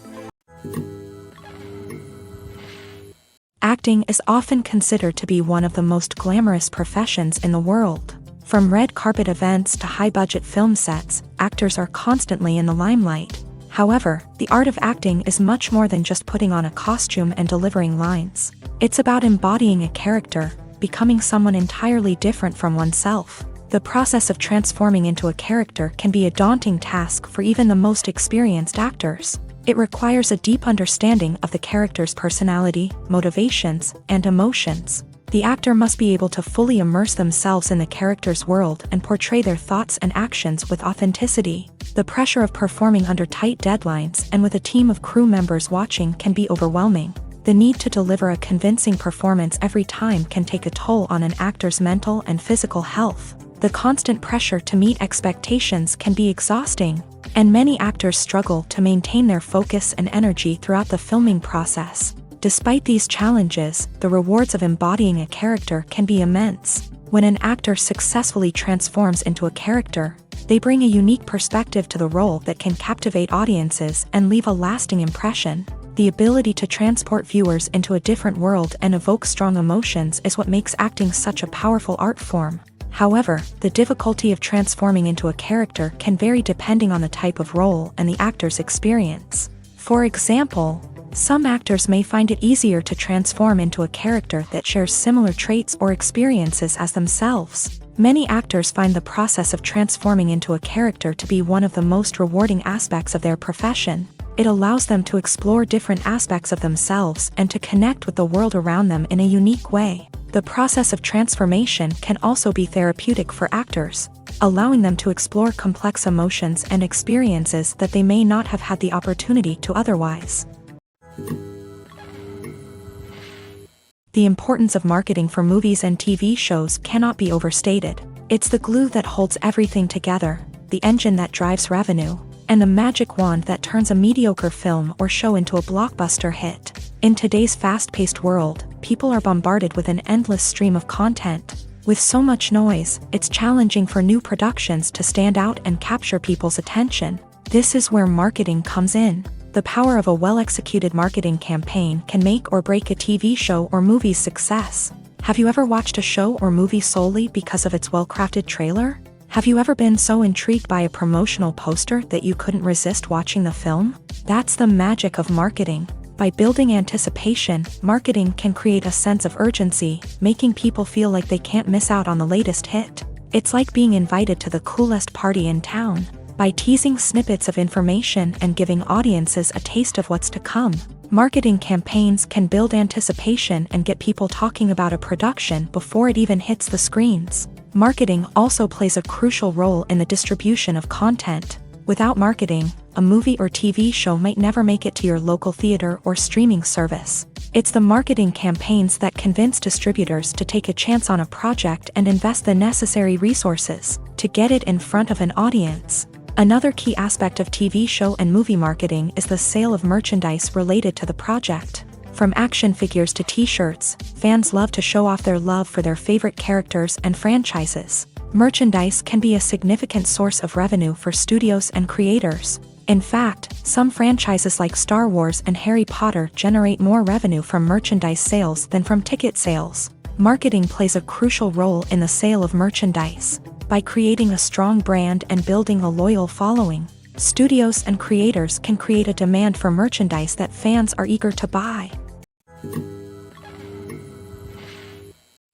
Acting is often considered to be one of the most glamorous professions in the world. From red carpet events to high-budget film sets, actors are constantly in the limelight. However, the art of acting is much more than just putting on a costume and delivering lines. It's about embodying a character, becoming someone entirely different from oneself. The process of transforming into a character can be a daunting task for even the most experienced actors. It requires a deep understanding of the character's personality, motivations, and emotions. The actor must be able to fully immerse themselves in the character's world and portray their thoughts and actions with authenticity. The pressure of performing under tight deadlines and with a team of crew members watching can be overwhelming. The need to deliver a convincing performance every time can take a toll on an actor's mental and physical health. The constant pressure to meet expectations can be exhausting, and many actors struggle to maintain their focus and energy throughout the filming process. Despite these challenges, the rewards of embodying a character can be immense. When an actor successfully transforms into a character, they bring a unique perspective to the role that can captivate audiences and leave a lasting impression. The ability to transport viewers into a different world and evoke strong emotions is what makes acting such a powerful art form. However, the difficulty of transforming into a character can vary depending on the type of role and the actor's experience. For example, some actors may find it easier to transform into a character that shares similar traits or experiences as themselves. Many actors find the process of transforming into a character to be one of the most rewarding aspects of their profession. It allows them to explore different aspects of themselves and to connect with the world around them in a unique way. The process of transformation can also be therapeutic for actors, allowing them to explore complex emotions and experiences that they may not have had the opportunity to otherwise. The importance of marketing for movies and TV shows cannot be overstated. It's the glue that holds everything together, the engine that drives revenue, and the magic wand that turns a mediocre film or show into a blockbuster hit. In today's fast-paced world, people are bombarded with an endless stream of content. With so much noise, it's challenging for new productions to stand out and capture people's attention. This is where marketing comes in. The power of a well-executed marketing campaign can make or break a TV show or movie's success. Have you ever watched a show or movie solely because of its well-crafted trailer? Have you ever been so intrigued by a promotional poster that you couldn't resist watching the film? That's the magic of marketing. By building anticipation, marketing can create a sense of urgency, making people feel like they can't miss out on the latest hit. It's like being invited to the coolest party in town. By teasing snippets of information and giving audiences a taste of what's to come, marketing campaigns can build anticipation and get people talking about a production before it even hits the screens. Marketing also plays a crucial role in the distribution of content. Without marketing, a movie or TV show might never make it to your local theater or streaming service. It's the marketing campaigns that convince distributors to take a chance on a project and invest the necessary resources to get it in front of an audience. Another key aspect of TV show and movie marketing is the sale of merchandise related to the project. From action figures to t-shirts, fans love to show off their love for their favorite characters and franchises. Merchandise can be a significant source of revenue for studios and creators. In fact, some franchises like Star Wars and Harry Potter generate more revenue from merchandise sales than from ticket sales. Marketing plays a crucial role in the sale of merchandise. By creating a strong brand and building a loyal following, Studios and creators can create a demand for merchandise that fans are eager to buy.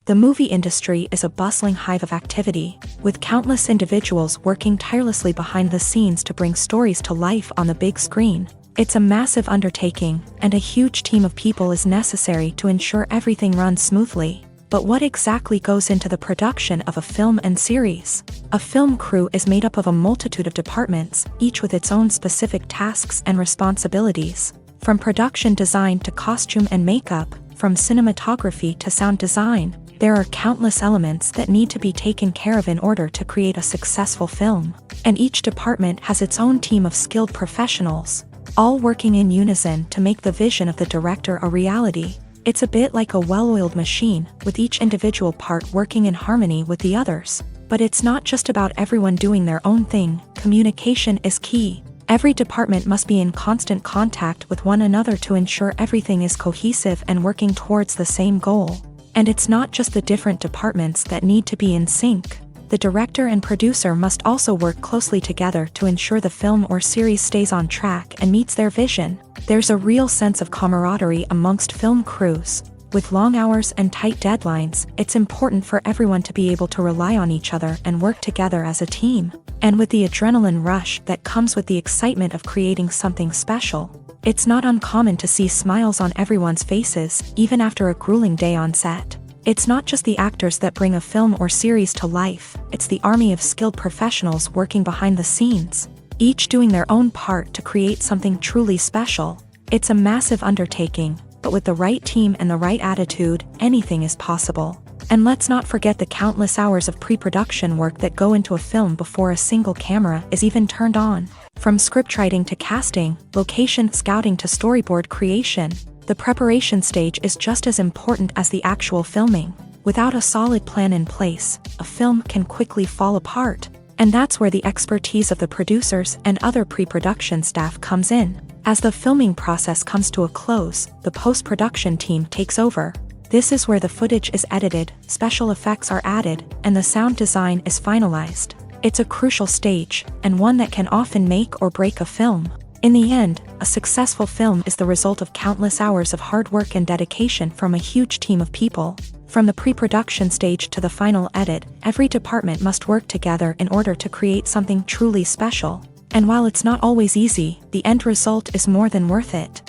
The movie industry is a bustling hive of activity, with countless individuals working tirelessly behind the scenes to bring stories to life on the big screen. It's a massive undertaking, and a huge team of people is necessary to ensure everything runs smoothly. But what exactly goes into the production of a film and series? A film crew is made up of a multitude of departments, each with its own specific tasks and responsibilities. From production design to costume and makeup, from cinematography to sound design, there are countless elements that need to be taken care of in order to create a successful film. And each department has its own team of skilled professionals, all working in unison to make the vision of the director a reality. It's a bit like a well-oiled machine, with each individual part working in harmony with the others. But it's not just about everyone doing their own thing. Communication is key. Every department must be in constant contact with one another to ensure everything is cohesive and working towards the same goal. And it's not just the different departments that need to be in sync. The director and producer must also work closely together to ensure the film or series stays on track and meets their vision. There's a real sense of camaraderie amongst film crews. With long hours and tight deadlines, it's important for everyone to be able to rely on each other and work together as a team. And with the adrenaline rush that comes with the excitement of creating something special, it's not uncommon to see smiles on everyone's faces, even after a grueling day on set. It's not just the actors that bring a film or series to life, it's the army of skilled professionals working behind the scenes, each doing their own part to create something truly special. It's a massive undertaking, but with the right team and the right attitude, anything is possible. And let's not forget the countless hours of pre-production work that go into a film before a single camera is even turned on. From scriptwriting to casting, location scouting to storyboard creation, the preparation stage is just as important as the actual filming. Without a solid plan in place, a film can quickly fall apart. And that's where the expertise of the producers and other pre-production staff comes in. As the filming process comes to a close, the post-production team takes over. This is where the footage is edited, special effects are added, and the sound design is finalized. It's a crucial stage, and one that can often make or break a film. In the end, a successful film is the result of countless hours of hard work and dedication from a huge team of people. From the pre-production stage to the final edit, every department must work together in order to create something truly special. And while it's not always easy, the end result is more than worth it.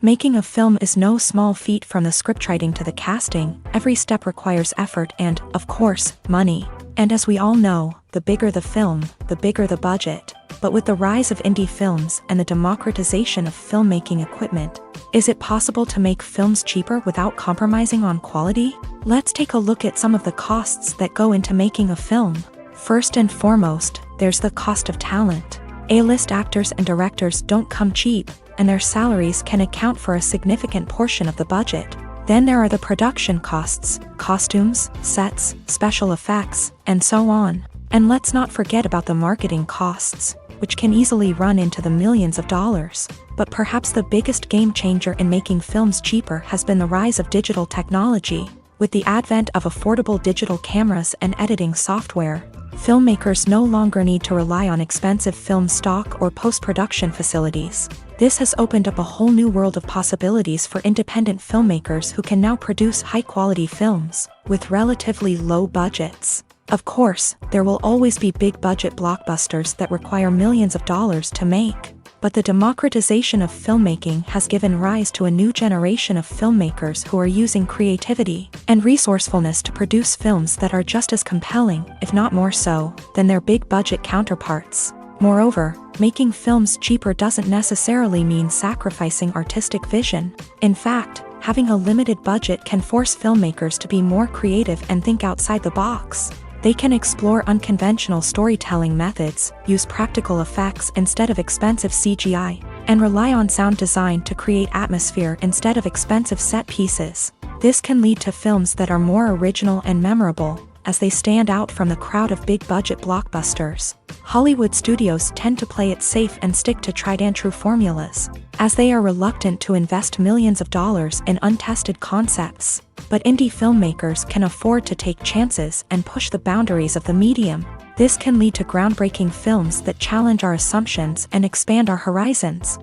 Making a film is no small feat. From the scriptwriting to the casting, every step requires effort and, of course, money. And as we all know, the bigger the film, the bigger the budget. But with the rise of indie films and the democratization of filmmaking equipment, is it possible to make films cheaper without compromising on quality? Let's take a look at some of the costs that go into making a film. First and foremost, there's the cost of talent. A-list actors and directors don't come cheap, and their salaries can account for a significant portion of the budget. Then there are the production costs, costumes, sets, special effects, and so on. And let's not forget about the marketing costs, which can easily run into the millions of dollars. But perhaps the biggest game changer in making films cheaper has been the rise of digital technology. With the advent of affordable digital cameras and editing software, filmmakers no longer need to rely on expensive film stock or post-production facilities. This has opened up a whole new world of possibilities for independent filmmakers who can now produce high-quality films with relatively low budgets. Of course, there will always be big-budget blockbusters that require millions of dollars to make. But the democratization of filmmaking has given rise to a new generation of filmmakers who are using creativity and resourcefulness to produce films that are just as compelling, if not more so, than their big-budget counterparts. Moreover, making films cheaper doesn't necessarily mean sacrificing artistic vision. In fact, having a limited budget can force filmmakers to be more creative and think outside the box. They can explore unconventional storytelling methods, use practical effects instead of expensive CGI, and rely on sound design to create atmosphere instead of expensive set pieces. This can lead to films that are more original and memorable, as they stand out from the crowd of big-budget blockbusters. Hollywood studios tend to play it safe and stick to tried-and-true formulas, as they are reluctant to invest millions of dollars in untested concepts. But indie filmmakers can afford to take chances and push the boundaries of the medium. This can lead to groundbreaking films that challenge our assumptions and expand our horizons.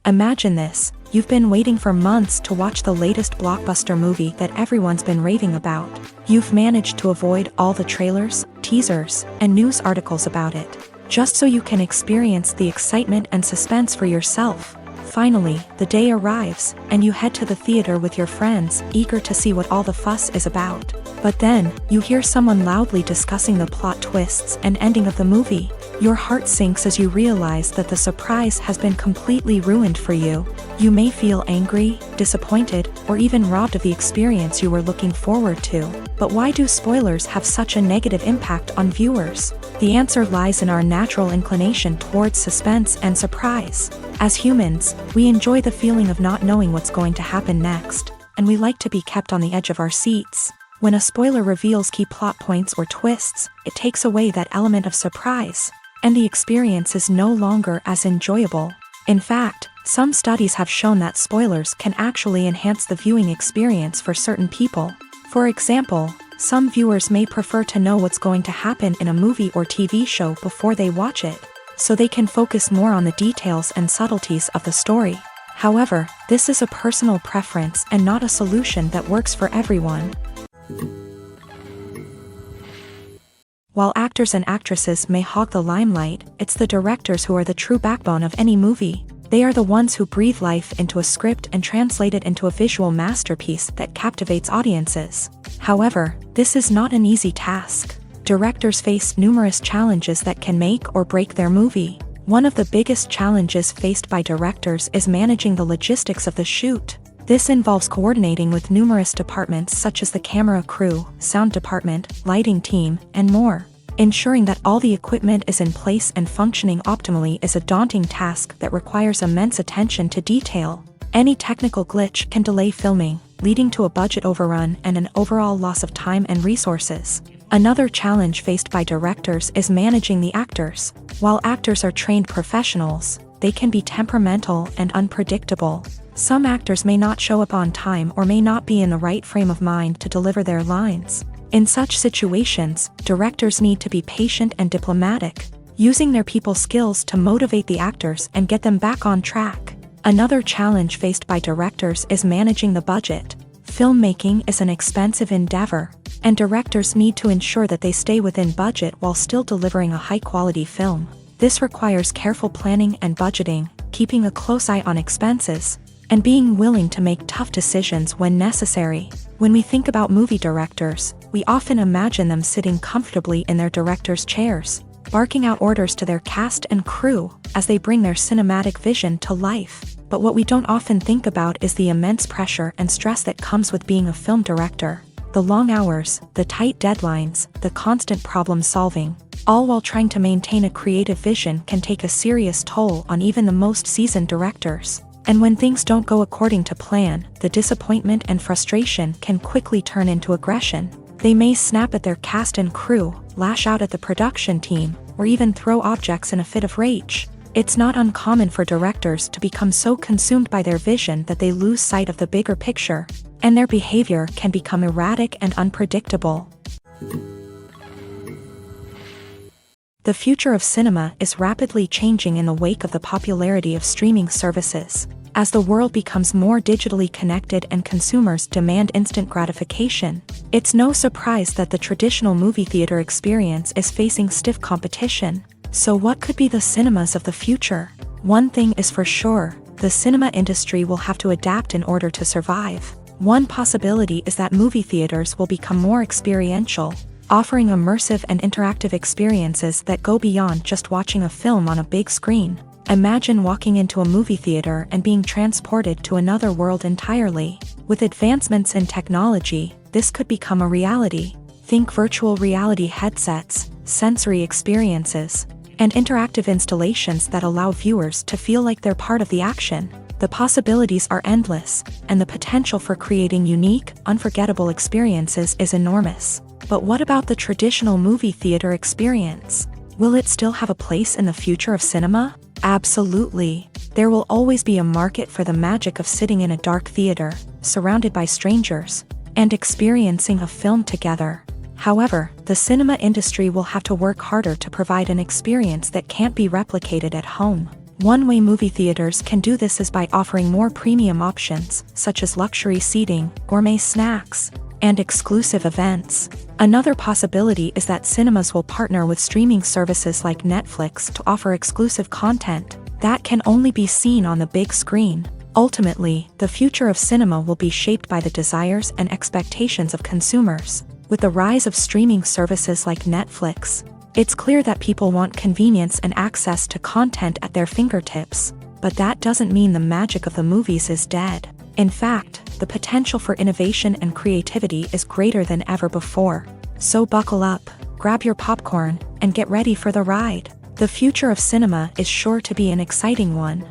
Imagine this: you've been waiting for months to watch the latest blockbuster movie that everyone's been raving about. You've managed to avoid all the trailers, teasers, and news articles about it, just so you can experience the excitement and suspense for yourself. Finally, the day arrives, and you head to the theater with your friends, eager to see what all the fuss is about. But then, you hear someone loudly discussing the plot twists and ending of the movie. Your heart sinks as you realize that the surprise has been completely ruined for you. You may feel angry, disappointed, or even robbed of the experience you were looking forward to. But why do spoilers have such a negative impact on viewers? The answer lies in our natural inclination towards suspense and surprise. As humans, we enjoy the feeling of not knowing what's going to happen next, and we like to be kept on the edge of our seats. When a spoiler reveals key plot points or twists, it takes away that element of surprise, and the experience is no longer as enjoyable. In fact, some studies have shown that spoilers can actually enhance the viewing experience for certain people. For example, some viewers may prefer to know what's going to happen in a movie or TV show before they watch it, so they can focus more on the details and subtleties of the story. However, this is a personal preference and not a solution that works for everyone. While actors and actresses may hog the limelight, it's the directors who are the true backbone of any movie. They are the ones who breathe life into a script and translate it into a visual masterpiece that captivates audiences. However, this is not an easy task. Directors face numerous challenges that can make or break their movie. One of the biggest challenges faced by directors is managing the logistics of the shoot. This involves coordinating with numerous departments such as the camera crew, sound department, lighting team, and more. Ensuring that all the equipment is in place and functioning optimally is a daunting task that requires immense attention to detail. Any technical glitch can delay filming, leading to a budget overrun and an overall loss of time and resources. Another challenge faced by directors is managing the actors. While actors are trained professionals, they can be temperamental and unpredictable. Some actors may not show up on time or may not be in the right frame of mind to deliver their lines. In such situations, directors need to be patient and diplomatic, using their people skills to motivate the actors and get them back on track. Another challenge faced by directors is managing the budget. Filmmaking is an expensive endeavor, and directors need to ensure that they stay within budget while still delivering a high-quality film. This requires careful planning and budgeting, keeping a close eye on expenses, and being willing to make tough decisions when necessary. When we think about movie directors, we often imagine them sitting comfortably in their director's chairs, barking out orders to their cast and crew as they bring their cinematic vision to life. But what we don't often think about is the immense pressure and stress that comes with being a film director. The long hours, the tight deadlines, the constant problem solving, all while trying to maintain a creative vision can take a serious toll on even the most seasoned directors. And when things don't go according to plan, the disappointment and frustration can quickly turn into aggression. They may snap at their cast and crew, lash out at the production team, or even throw objects in a fit of rage. It's not uncommon for directors to become so consumed by their vision that they lose sight of the bigger picture, and their behavior can become erratic and unpredictable. The future of cinema is rapidly changing in the wake of the popularity of streaming services. As the world becomes more digitally connected and consumers demand instant gratification, it's no surprise that the traditional movie theater experience is facing stiff competition. So what could be the cinemas of the future? One thing is for sure, the cinema industry will have to adapt in order to survive. One possibility is that movie theaters will become more experiential, offering immersive and interactive experiences that go beyond just watching a film on a big screen. Imagine walking into a movie theater and being transported to another world entirely. With advancements in technology, this could become a reality. Think virtual reality headsets, sensory experiences, and interactive installations that allow viewers to feel like they're part of the action. The possibilities are endless, and the potential for creating unique, unforgettable experiences is enormous. But what about the traditional movie theater experience? Will it still have a place in the future of cinema? Absolutely. There will always be a market for the magic of sitting in a dark theater, surrounded by strangers, and experiencing a film together. However, the cinema industry will have to work harder to provide an experience that can't be replicated at home. One way movie theaters can do this is by offering more premium options, such as luxury seating, gourmet snacks, and exclusive events. Another possibility is that cinemas will partner with streaming services like Netflix to offer exclusive content that can only be seen on the big screen. Ultimately, the future of cinema will be shaped by the desires and expectations of consumers. With the rise of streaming services like Netflix, it's clear that people want convenience and access to content at their fingertips. But that doesn't mean the magic of the movies is dead. In fact, the potential for innovation and creativity is greater than ever before. So buckle up, grab your popcorn, and get ready for the ride. The future of cinema is sure to be an exciting one.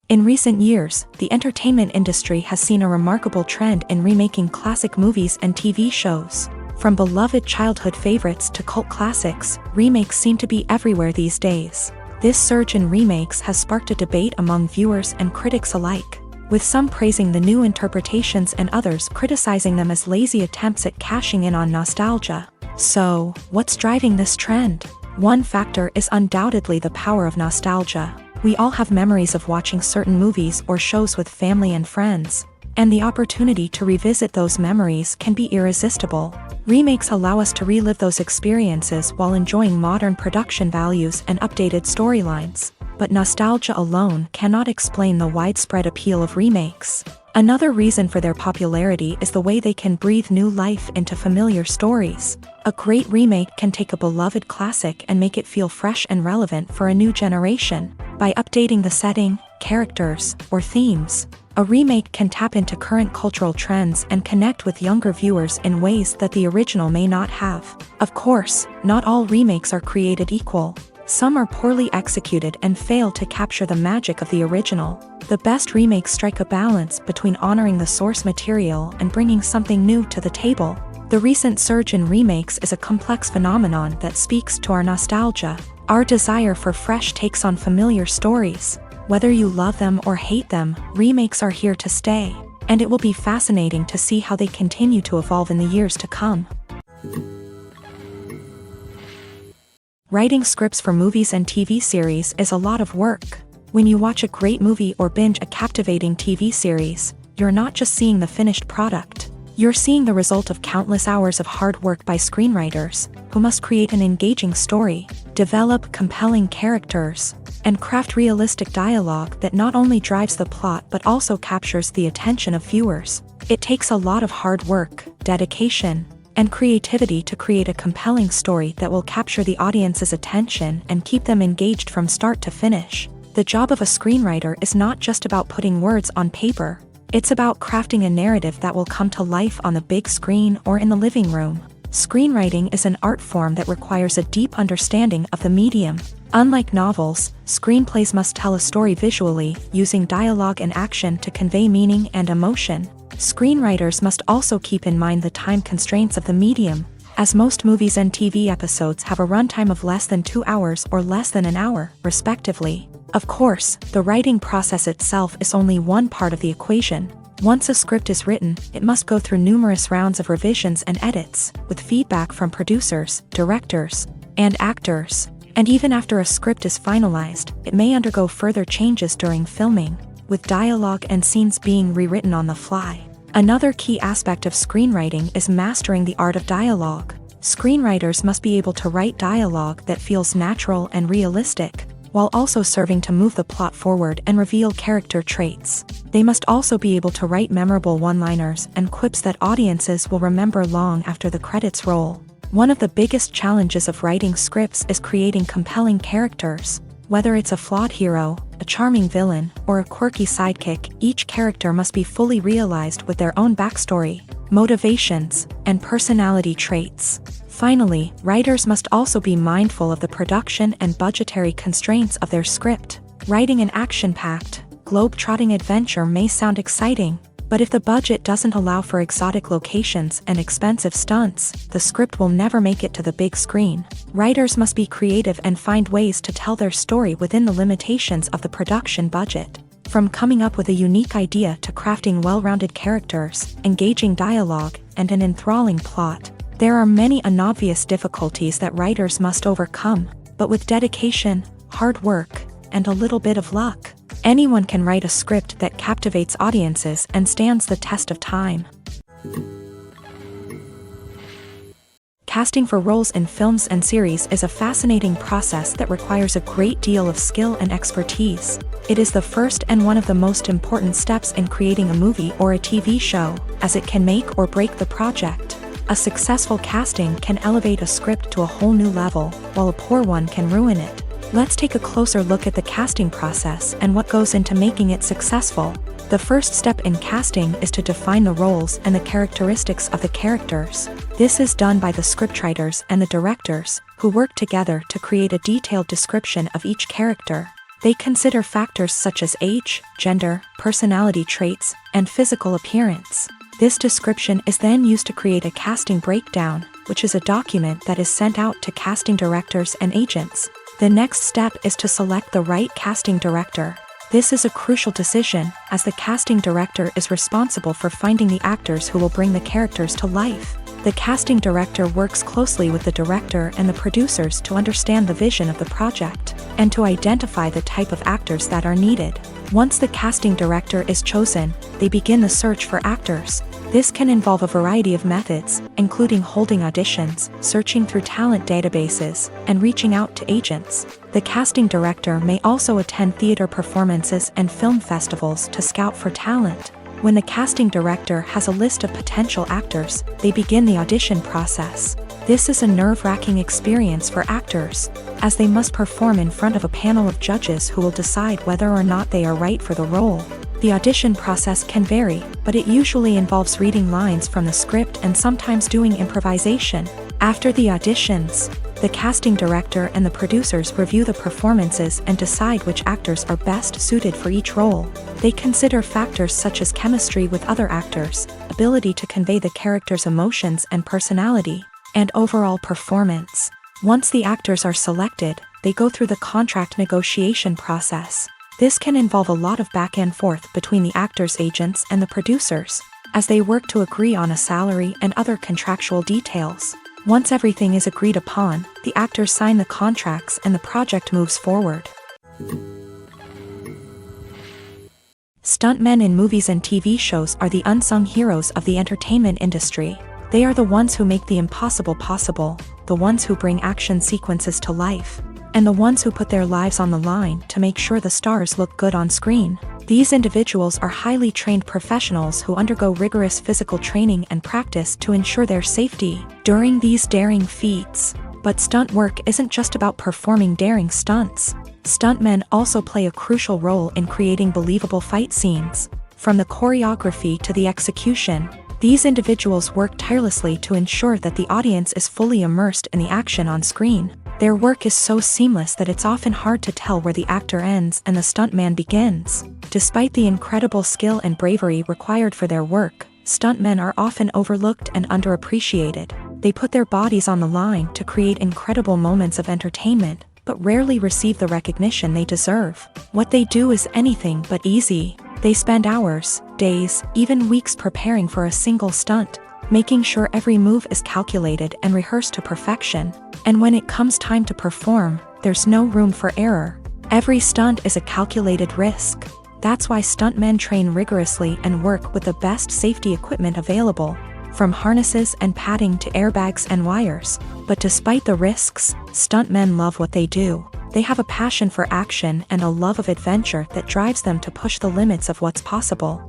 In recent years, the entertainment industry has seen a remarkable trend in remaking classic movies and TV shows. From beloved childhood favorites to cult classics, remakes seem to be everywhere these days. This surge in remakes has sparked a debate among viewers and critics alike, with some praising the new interpretations and others criticizing them as lazy attempts at cashing in on nostalgia. So, what's driving this trend? One factor is undoubtedly the power of nostalgia. We all have memories of watching certain movies or shows with family and friends, and the opportunity to revisit those memories can be irresistible. Remakes allow us to relive those experiences while enjoying modern production values and updated storylines. But nostalgia alone cannot explain the widespread appeal of remakes. Another reason for their popularity is the way they can breathe new life into familiar stories. A great remake can take a beloved classic and make it feel fresh and relevant for a new generation. By updating the setting, characters, or themes, a remake can tap into current cultural trends and connect with younger viewers in ways that the original may not have. Of course, not all remakes are created equal. Some are poorly executed and fail to capture the magic of the original. The best remakes strike a balance between honoring the source material and bringing something new to the table. The recent surge in remakes is a complex phenomenon that speaks to our nostalgia, our desire for fresh takes on familiar stories. Whether you love them or hate them, remakes are here to stay, and it will be fascinating to see how they continue to evolve in the years to come. Writing scripts for movies and TV series is a lot of work. When you watch a great movie or binge a captivating TV series, you're not just seeing the finished product. You're seeing the result of countless hours of hard work by screenwriters, who must create an engaging story, develop compelling characters, and craft realistic dialogue that not only drives the plot but also captures the attention of viewers. It takes a lot of hard work, dedication, and creativity to create a compelling story that will capture the audience's attention and keep them engaged from start to finish. The job of a screenwriter is not just about putting words on paper. It's about crafting a narrative that will come to life on the big screen or in the living room. Screenwriting is an art form that requires a deep understanding of the medium. Unlike novels, screenplays must tell a story visually, using dialogue and action to convey meaning and emotion. Screenwriters must also keep in mind the time constraints of the medium, as most movies and TV episodes have a runtime of less than 2 hours or less than an hour, respectively. Of course, the writing process itself is only one part of the equation. Once a script is written, it must go through numerous rounds of revisions and edits, with feedback from producers, directors, and actors. And even after a script is finalized, it may undergo further changes during filming, with dialogue and scenes being rewritten on the fly. Another key aspect of screenwriting is mastering the art of dialogue. Screenwriters must be able to write dialogue that feels natural and realistic, while also serving to move the plot forward and reveal character traits. They must also be able to write memorable one-liners and quips that audiences will remember long after the credits roll. One of the biggest challenges of writing scripts is creating compelling characters. Whether it's a flawed hero, a charming villain, or a quirky sidekick, each character must be fully realized with their own backstory, motivations, and personality traits. Finally, writers must also be mindful of the production and budgetary constraints of their script. Writing an action-packed, globe-trotting adventure may sound exciting, but if the budget doesn't allow for exotic locations and expensive stunts, the script will never make it to the big screen. Writers must be creative and find ways to tell their story within the limitations of the production budget. From coming up with a unique idea to crafting well-rounded characters, engaging dialogue, and an enthralling plot, there are many unobvious difficulties that writers must overcome, but with dedication, hard work, and a little bit of luck, anyone can write a script that captivates audiences and stands the test of time. Casting for roles in films and series is a fascinating process that requires a great deal of skill and expertise. It is the first and one of the most important steps in creating a movie or a TV show, as it can make or break the project. A successful casting can elevate a script to a whole new level, while a poor one can ruin it. Let's take a closer look at the casting process and what goes into making it successful. The first step in casting is to define the roles and the characteristics of the characters. This is done by the scriptwriters and the directors, who work together to create a detailed description of each character. They consider factors such as age, gender, personality traits, and physical appearance. This description is then used to create a casting breakdown, which is a document that is sent out to casting directors and agents. The next step is to select the right casting director. This is a crucial decision, as the casting director is responsible for finding the actors who will bring the characters to life. The casting director works closely with the director and the producers to understand the vision of the project, and to identify the type of actors that are needed. Once the casting director is chosen, they begin the search for actors. This can involve a variety of methods, including holding auditions, searching through talent databases, and reaching out to agents. The casting director may also attend theater performances and film festivals to scout for talent. When the casting director has a list of potential actors, they begin the audition process. This is a nerve-wracking experience for actors, as they must perform in front of a panel of judges who will decide whether or not they are right for the role. The audition process can vary, but it usually involves reading lines from the script and sometimes doing improvisation. After the auditions, the casting director and the producers review the performances and decide which actors are best suited for each role. They consider factors such as chemistry with other actors, ability to convey the character's emotions and personality, and overall performance. Once the actors are selected, they go through the contract negotiation process. This can involve a lot of back and forth between the actors' agents and the producers, as they work to agree on a salary and other contractual details. Once everything is agreed upon, the actors sign the contracts and the project moves forward. Stuntmen in movies and TV shows are the unsung heroes of the entertainment industry. They are the ones who make the impossible possible, the ones who bring action sequences to life, and the ones who put their lives on the line to make sure the stars look good on screen. These individuals are highly trained professionals who undergo rigorous physical training and practice to ensure their safety during these daring feats. But stunt work isn't just about performing daring stunts. Stuntmen also play a crucial role in creating believable fight scenes. From the choreography to the execution, these individuals work tirelessly to ensure that the audience is fully immersed in the action on screen. Their work is so seamless that it's often hard to tell where the actor ends and the stuntman begins. Despite the incredible skill and bravery required for their work, stuntmen are often overlooked and underappreciated. They put their bodies on the line to create incredible moments of entertainment, but rarely receive the recognition they deserve. What they do is anything but easy. They spend hours, days, even weeks preparing for a single stunt, making sure every move is calculated and rehearsed to perfection. And when it comes time to perform, there's no room for error. Every stunt is a calculated risk. That's why stuntmen train rigorously and work with the best safety equipment available, from harnesses and padding to airbags and wires. But despite the risks, stuntmen love what they do. They have a passion for action and a love of adventure that drives them to push the limits of what's possible.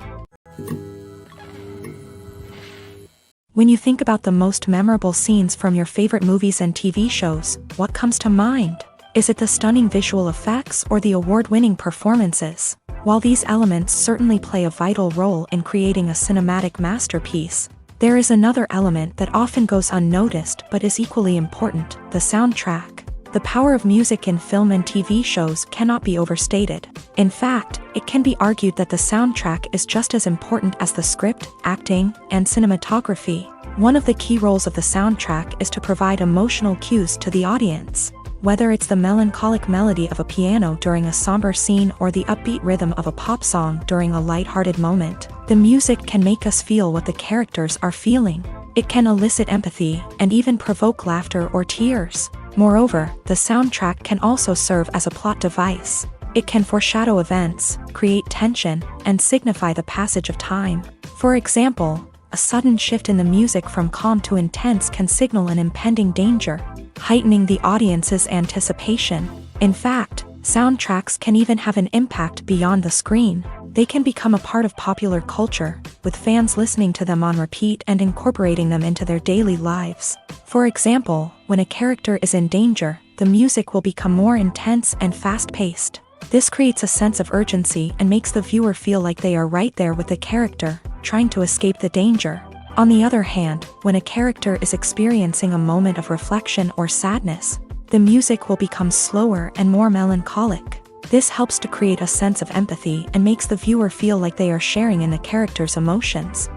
When you think about the most memorable scenes from your favorite movies and TV shows, what comes to mind? Is it the stunning visual effects or the award-winning performances? While these elements certainly play a vital role in creating a cinematic masterpiece, there is another element that often goes unnoticed but is equally important: the soundtrack. The power of music in film and TV shows cannot be overstated. In fact, it can be argued that the soundtrack is just as important as the script, acting, and cinematography. One of the key roles of the soundtrack is to provide emotional cues to the audience. Whether it's the melancholic melody of a piano during a somber scene or the upbeat rhythm of a pop song during a lighthearted moment, the music can make us feel what the characters are feeling. It can elicit empathy and even provoke laughter or tears. Moreover, the soundtrack can also serve as a plot device. It can foreshadow events, create tension, and signify the passage of time. For example, a sudden shift in the music from calm to intense can signal an impending danger, heightening the audience's anticipation. In fact, soundtracks can even have an impact beyond the screen. They can become a part of popular culture, with fans listening to them on repeat and incorporating them into their daily lives. For example, when a character is in danger, the music will become more intense and fast-paced. This creates a sense of urgency and makes the viewer feel like they are right there with the character, trying to escape the danger. On the other hand, when a character is experiencing a moment of reflection or sadness, the music will become slower and more melancholic. This helps to create a sense of empathy and makes the viewer feel like they are sharing in the character's emotions.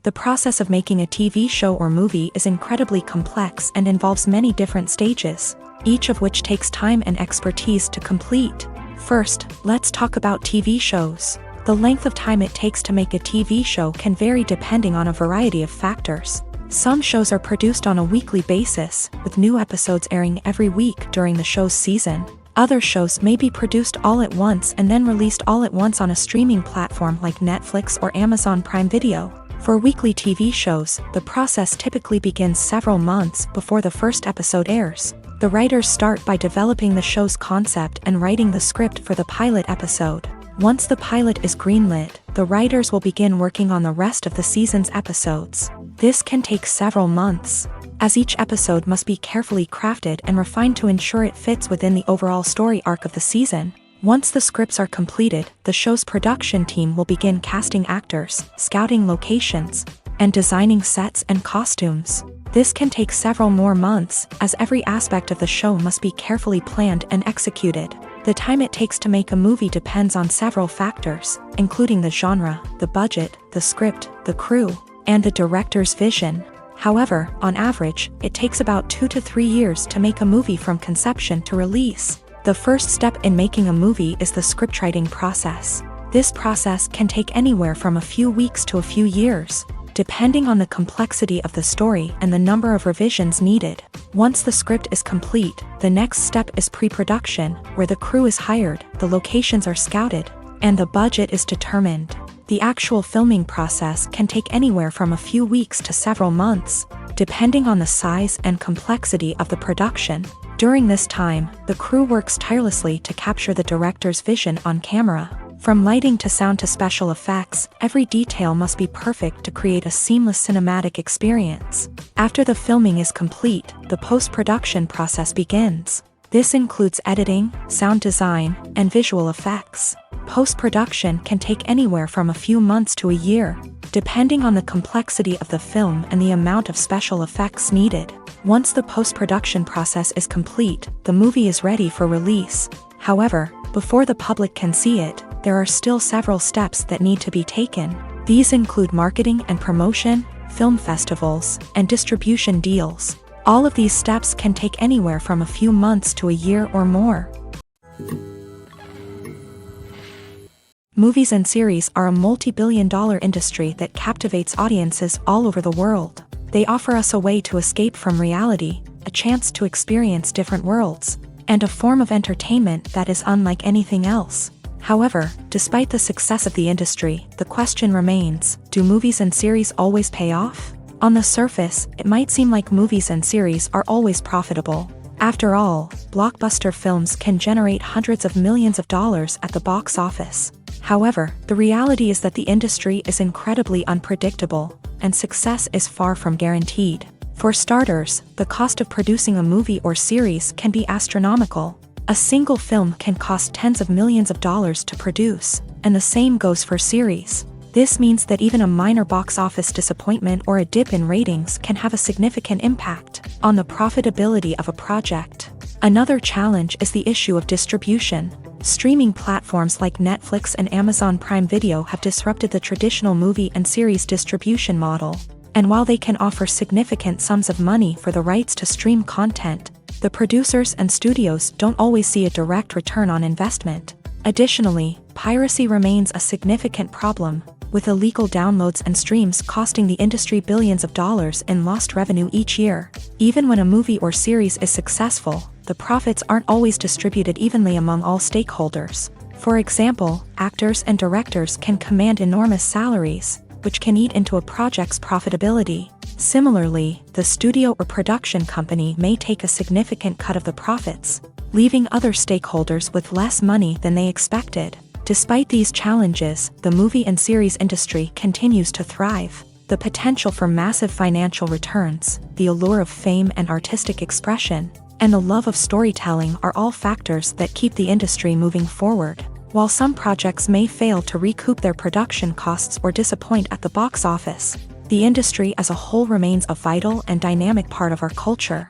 The process of making a TV show or movie is incredibly complex and involves many different stages, each of which takes time and expertise to complete. First, let's talk about TV shows. The length of time it takes to make a TV show can vary depending on a variety of factors. Some shows are produced on a weekly basis, with new episodes airing every week during the show's season. Other shows may be produced all at once and then released all at once on a streaming platform like Netflix or Amazon Prime Video. For weekly TV shows, the process typically begins several months before the first episode airs. The writers start by developing the show's concept and writing the script for the pilot episode. Once the pilot is greenlit, the writers will begin working on the rest of the season's episodes. This can take several months, as each episode must be carefully crafted and refined to ensure it fits within the overall story arc of the season. Once the scripts are completed, the show's production team will begin casting actors, scouting locations, and designing sets and costumes. This can take several more months, as every aspect of the show must be carefully planned and executed. The time it takes to make a movie depends on several factors, including the genre, the budget, the script, the crew, and the director's vision. However, on average, it takes about 2 to 3 years to make a movie from conception to release. The first step in making a movie is the scriptwriting process. This process can take anywhere from a few weeks to a few years, depending on the complexity of the story and the number of revisions needed. Once the script is complete, the next step is pre-production, where the crew is hired, the locations are scouted, and the budget is determined. The actual filming process can take anywhere from a few weeks to several months, depending on the size and complexity of the production. During this time, the crew works tirelessly to capture the director's vision on camera. From lighting to sound to special effects, every detail must be perfect to create a seamless cinematic experience. After the filming is complete, the post-production process begins. This includes editing, sound design, and visual effects. Post-production can take anywhere from a few months to a year, depending on the complexity of the film and the amount of special effects needed. Once the post-production process is complete, the movie is ready for release. However, before the public can see it, there are still several steps that need to be taken. These include marketing and promotion, film festivals, and distribution deals. All of these steps can take anywhere from a few months to a year or more. Movies and series are a multi-billion-dollar industry that captivates audiences all over the world. They offer us a way to escape from reality, a chance to experience different worlds, and a form of entertainment that is unlike anything else. However, despite the success of the industry, the question remains, do movies and series always pay off? On the surface, it might seem like movies and series are always profitable. After all, blockbuster films can generate hundreds of millions of dollars at the box office. However, the reality is that the industry is incredibly unpredictable, and success is far from guaranteed. For starters, the cost of producing a movie or series can be astronomical. A single film can cost tens of millions of dollars to produce, and the same goes for series. This means that even a minor box office disappointment or a dip in ratings can have a significant impact on the profitability of a project. Another challenge is the issue of distribution. Streaming platforms like Netflix and Amazon Prime Video have disrupted the traditional movie and series distribution model. And while they can offer significant sums of money for the rights to stream content, the producers and studios don't always see a direct return on investment. Additionally, piracy remains a significant problem, with illegal downloads and streams costing the industry billions of dollars in lost revenue each year. Even when a movie or series is successful, the profits aren't always distributed evenly among all stakeholders. For example, actors and directors can command enormous salaries, which can eat into a project's profitability. Similarly, the studio or production company may take a significant cut of the profits, leaving other stakeholders with less money than they expected. Despite these challenges, the movie and series industry continues to thrive. The potential for massive financial returns, the allure of fame and artistic expression, and the love of storytelling are all factors that keep the industry moving forward. While some projects may fail to recoup their production costs or disappoint at the box office, the industry as a whole remains a vital and dynamic part of our culture.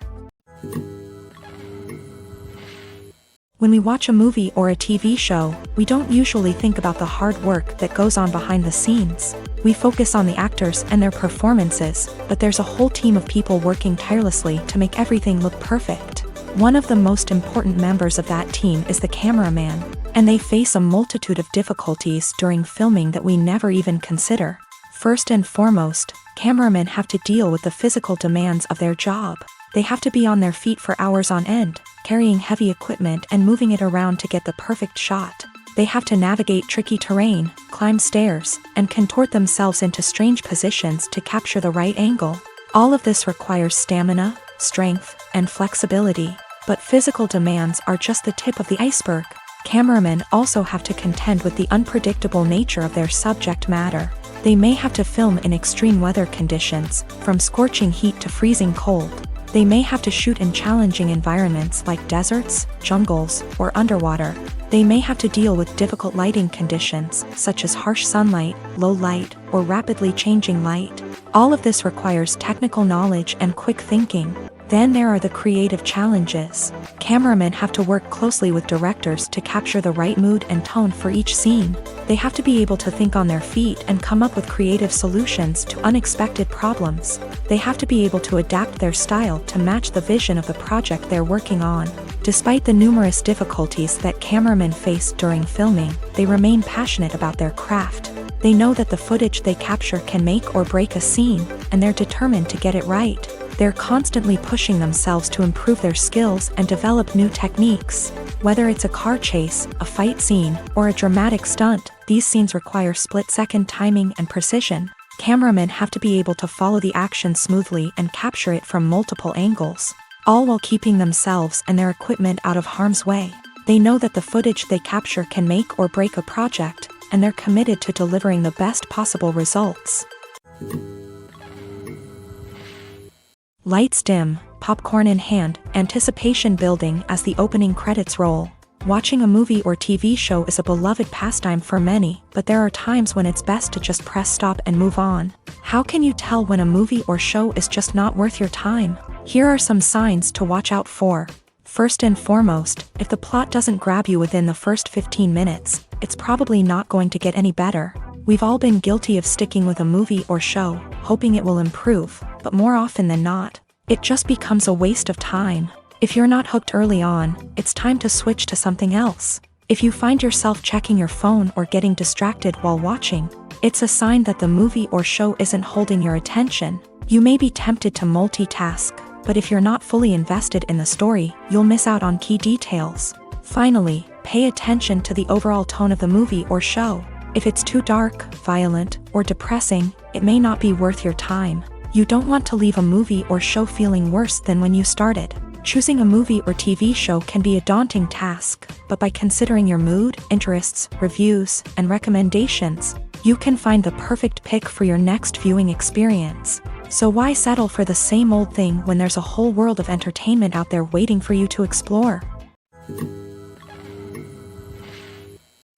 When we watch a movie or a TV show, we don't usually think about the hard work that goes on behind the scenes. We focus on the actors and their performances, but there's a whole team of people working tirelessly to make everything look perfect. One of the most important members of that team is the cameraman, and they face a multitude of difficulties during filming that we never even consider. First and foremost, cameramen have to deal with the physical demands of their job. They have to be on their feet for hours on end, carrying heavy equipment and moving it around to get the perfect shot. They have to navigate tricky terrain, climb stairs, and contort themselves into strange positions to capture the right angle. All of this requires stamina, strength, and flexibility. But physical demands are just the tip of the iceberg. Cameramen also have to contend with the unpredictable nature of their subject matter. They may have to film in extreme weather conditions, from scorching heat to freezing cold. They may have to shoot in challenging environments like deserts, jungles, or underwater. They may have to deal with difficult lighting conditions, such as harsh sunlight, low light, or rapidly changing light. All of this requires technical knowledge and quick thinking. Then there are the creative challenges. Cameramen have to work closely with directors to capture the right mood and tone for each scene. They have to be able to think on their feet and come up with creative solutions to unexpected problems. They have to be able to adapt their style to match the vision of the project they're working on. Despite the numerous difficulties that cameramen face during filming, they remain passionate about their craft. They know that the footage they capture can make or break a scene, and they're determined to get it right. They're constantly pushing themselves to improve their skills and develop new techniques. Whether it's a car chase, a fight scene, or a dramatic stunt, these scenes require split-second timing and precision. Cameramen have to be able to follow the action smoothly and capture it from multiple angles, all while keeping themselves and their equipment out of harm's way. They know that the footage they capture can make or break a project, and they're committed to delivering the best possible results. Lights dim, popcorn in hand, anticipation building as the opening credits roll. Watching a movie or TV show is a beloved pastime for many, but there are times when it's best to just press stop and move on. How can you tell when a movie or show is just not worth your time? Here are some signs to watch out for. First and foremost, if the plot doesn't grab you within the first 15 minutes, it's probably not going to get any better. We've all been guilty of sticking with a movie or show, hoping it will improve, but more often than not, it just becomes a waste of time. If you're not hooked early on, it's time to switch to something else. If you find yourself checking your phone or getting distracted while watching, it's a sign that the movie or show isn't holding your attention. You may be tempted to multitask, but if you're not fully invested in the story, you'll miss out on key details. Finally, pay attention to the overall tone of the movie or show. If it's too dark, violent, or depressing, it may not be worth your time. You don't want to leave a movie or show feeling worse than when you started. Choosing a movie or TV show can be a daunting task, but by considering your mood, interests, reviews, and recommendations, you can find the perfect pick for your next viewing experience. So why settle for the same old thing when there's a whole world of entertainment out there waiting for you to explore?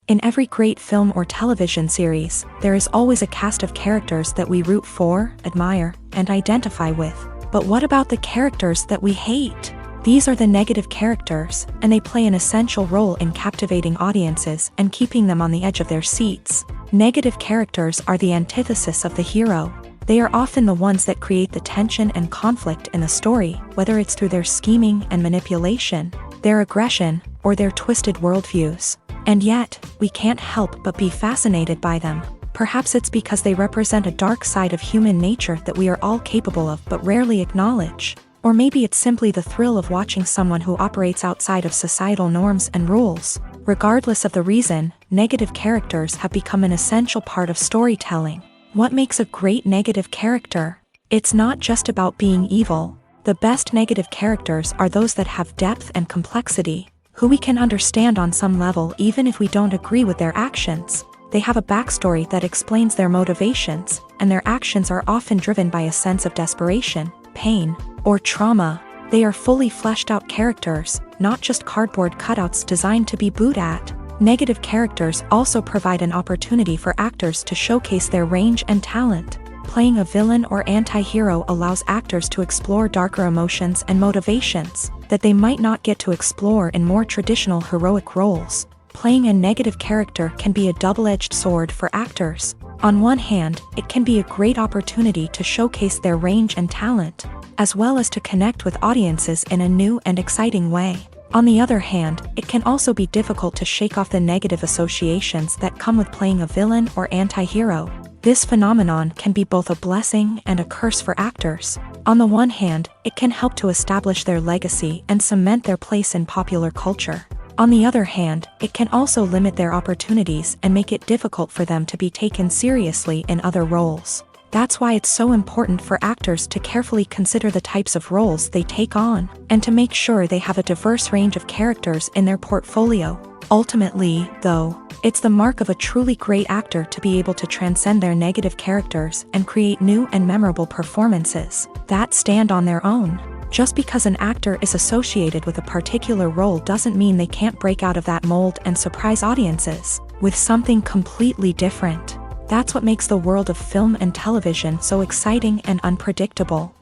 In every great film or television series, there is always a cast of characters that we root for, admire, and identify with. But what about the characters that we hate? These are the negative characters, and they play an essential role in captivating audiences and keeping them on the edge of their seats. Negative characters are the antithesis of the hero. They are often the ones that create the tension and conflict in the story, whether it's through their scheming and manipulation, their aggression, or their twisted worldviews. And yet, we can't help but be fascinated by them. Perhaps it's because they represent a dark side of human nature that we are all capable of but rarely acknowledge. Or maybe it's simply the thrill of watching someone who operates outside of societal norms and rules. Regardless of the reason, negative characters have become an essential part of storytelling. What makes a great negative character? It's not just about being evil. The best negative characters are those that have depth and complexity, who we can understand on some level even if we don't agree with their actions. They have a backstory that explains their motivations, and their actions are often driven by a sense of desperation, pain, or trauma. They are fully fleshed out characters, not just cardboard cutouts designed to be booed at. Negative characters also provide an opportunity for actors to showcase their range and talent. Playing a villain or anti-hero allows actors to explore darker emotions and motivations that they might not get to explore in more traditional heroic roles. Playing a negative character can be a double-edged sword for actors. On one hand, it can be a great opportunity to showcase their range and talent, as well as to connect with audiences in a new and exciting way. On the other hand, it can also be difficult to shake off the negative associations that come with playing a villain or anti-hero. This phenomenon can be both a blessing and a curse for actors. On the one hand, it can help to establish their legacy and cement their place in popular culture. On the other hand, it can also limit their opportunities and make it difficult for them to be taken seriously in other roles. That's why it's so important for actors to carefully consider the types of roles they take on, and to make sure they have a diverse range of characters in their portfolio. Ultimately, though, it's the mark of a truly great actor to be able to transcend their negative characters and create new and memorable performances that stand on their own. Just because an actor is associated with a particular role doesn't mean they can't break out of that mold and surprise audiences with something completely different. That's what makes the world of film and television so exciting and unpredictable.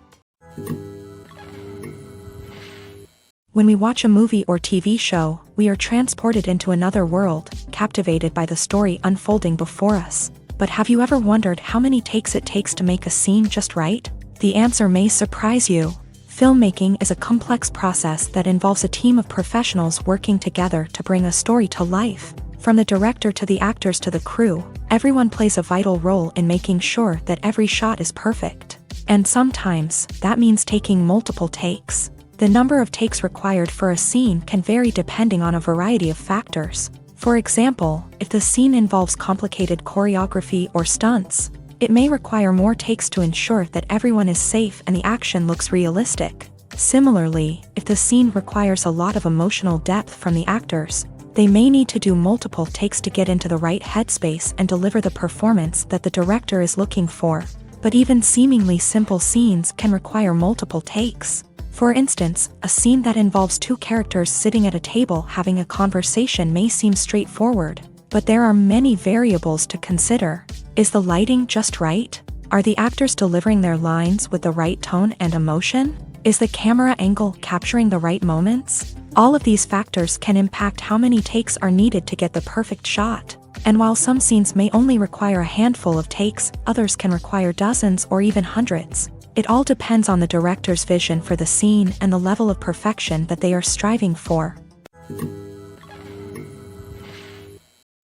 When we watch a movie or TV show, we are transported into another world, captivated by the story unfolding before us. But have you ever wondered how many takes it takes to make a scene just right? The answer may surprise you. Filmmaking is a complex process that involves a team of professionals working together to bring a story to life. From the director to the actors to the crew, everyone plays a vital role in making sure that every shot is perfect. And sometimes, that means taking multiple takes. The number of takes required for a scene can vary depending on a variety of factors. For example, if the scene involves complicated choreography or stunts, it may require more takes to ensure that everyone is safe and the action looks realistic. Similarly, if the scene requires a lot of emotional depth from the actors, they may need to do multiple takes to get into the right headspace and deliver the performance that the director is looking for. But even seemingly simple scenes can require multiple takes. For instance, a scene that involves two characters sitting at a table having a conversation may seem straightforward, but there are many variables to consider. Is the lighting just right? Are the actors delivering their lines with the right tone and emotion? Is the camera angle capturing the right moments? All of these factors can impact how many takes are needed to get the perfect shot. And while some scenes may only require a handful of takes, others can require dozens or even hundreds. It all depends on the director's vision for the scene and the level of perfection that they are striving for.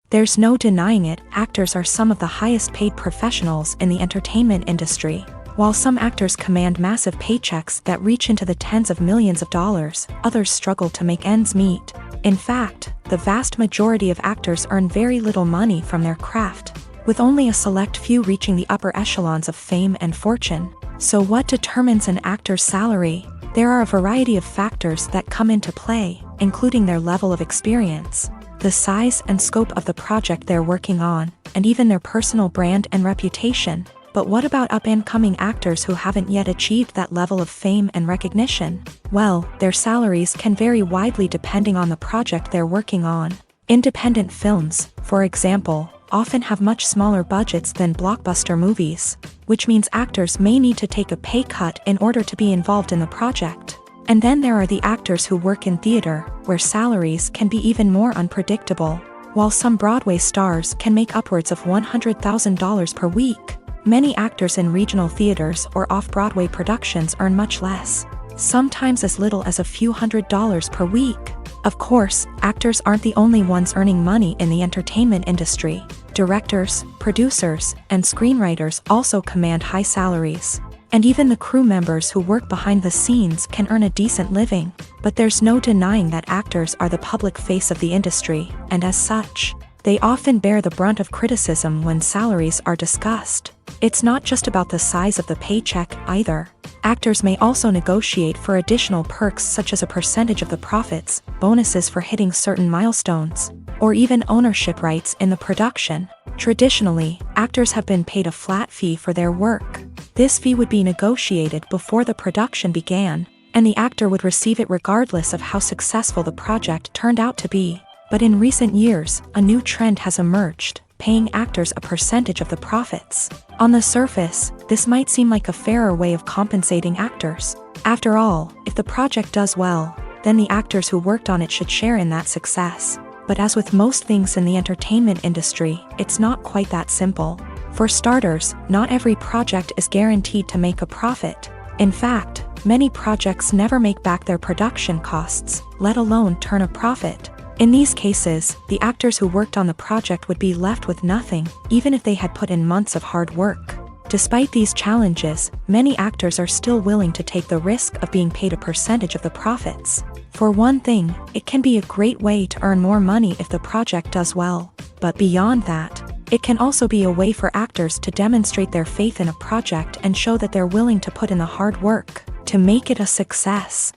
There's no denying it, actors are some of the highest paid professionals in the entertainment industry. While some actors command massive paychecks that reach into the tens of millions of dollars, others struggle to make ends meet. In fact, the vast majority of actors earn very little money from their craft, with only a select few reaching the upper echelons of fame and fortune. So what determines an actor's salary? There are a variety of factors that come into play, including their level of experience, the size and scope of the project they're working on, and even their personal brand and reputation. But what about up-and-coming actors who haven't yet achieved that level of fame and recognition? Well, their salaries can vary widely depending on the project they're working on. Independent films, for example, often have much smaller budgets than blockbuster movies, which means actors may need to take a pay cut in order to be involved in the project. And then there are the actors who work in theater, where salaries can be even more unpredictable. While some Broadway stars can make upwards of $100,000 per week, Many actors in regional theaters or off-Broadway productions earn much less, sometimes as little as a few $100s per week. Of course, actors aren't the only ones earning money in the entertainment industry. Directors, producers, and screenwriters also command high salaries. And even the crew members who work behind the scenes can earn a decent living. But there's no denying that actors are the public face of the industry, and as such, they often bear the brunt of criticism when salaries are discussed. It's not just about the size of the paycheck, either. Actors may also negotiate for additional perks such as a percentage of the profits, bonuses for hitting certain milestones, or even ownership rights in the production. Traditionally, actors have been paid a flat fee for their work. This fee would be negotiated before the production began, and the actor would receive it regardless of how successful the project turned out to be. But in recent years, a new trend has emerged, paying actors a percentage of the profits. On the surface, this might seem like a fairer way of compensating actors. After all, if the project does well, then the actors who worked on it should share in that success. But as with most things in the entertainment industry, it's not quite that simple. For starters, not every project is guaranteed to make a profit. In fact, many projects never make back their production costs, let alone turn a profit. In these cases, the actors who worked on the project would be left with nothing, even if they had put in months of hard work. Despite these challenges, many actors are still willing to take the risk of being paid a percentage of the profits. For one thing, it can be a great way to earn more money if the project does well. But beyond that, it can also be a way for actors to demonstrate their faith in a project and show that they're willing to put in the hard work to make it a success.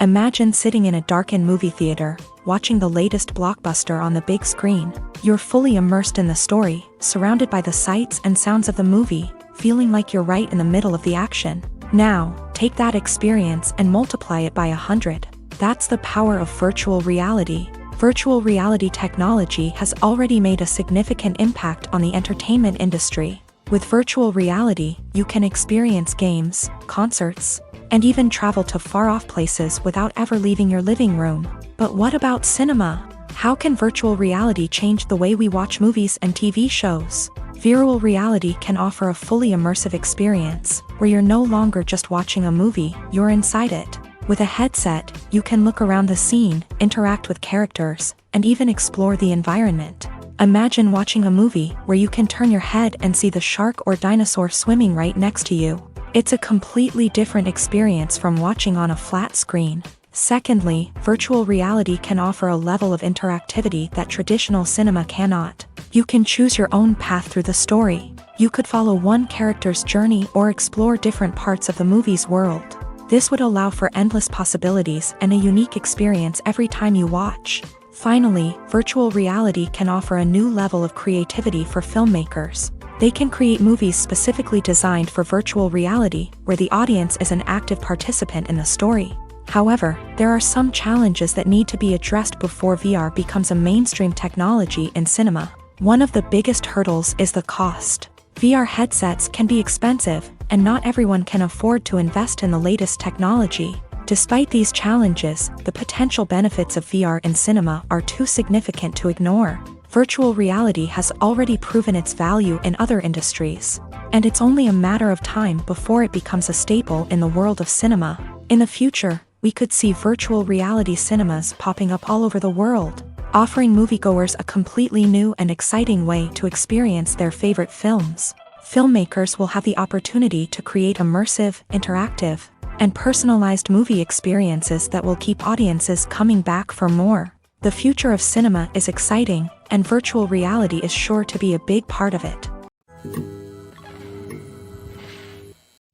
Imagine sitting in a darkened movie theater, watching the latest blockbuster on the big screen. You're fully immersed in the story, surrounded by the sights and sounds of the movie, feeling like you're right in the middle of the action. Now, take that experience and multiply it by 100. That's the power of virtual reality. Virtual reality technology has already made a significant impact on the entertainment industry. With virtual reality, you can experience games, concerts, and even travel to far-off places without ever leaving your living room. But what about cinema? How can virtual reality change the way we watch movies and TV shows? Virtual reality can offer a fully immersive experience, where you're no longer just watching a movie, you're inside it. With a headset, you can look around the scene, interact with characters, and even explore the environment. Imagine watching a movie where you can turn your head and see the shark or dinosaur swimming right next to you. It's a completely different experience from watching on a flat screen. Secondly, virtual reality can offer a level of interactivity that traditional cinema cannot. You can choose your own path through the story. You could follow one character's journey or explore different parts of the movie's world. This would allow for endless possibilities and a unique experience every time you watch. Finally, virtual reality can offer a new level of creativity for filmmakers. They can create movies specifically designed for virtual reality, where the audience is an active participant in the story. However, there are some challenges that need to be addressed before VR becomes a mainstream technology in cinema. One of the biggest hurdles is the cost. VR headsets can be expensive, and not everyone can afford to invest in the latest technology. Despite these challenges, the potential benefits of VR in cinema are too significant to ignore. Virtual reality has already proven its value in other industries, and it's only a matter of time before it becomes a staple in the world of cinema. In the future, we could see virtual reality cinemas popping up all over the world, offering moviegoers a completely new and exciting way to experience their favorite films. Filmmakers will have the opportunity to create immersive, interactive, and personalized movie experiences that will keep audiences coming back for more. The future of cinema is exciting, and virtual reality is sure to be a big part of it.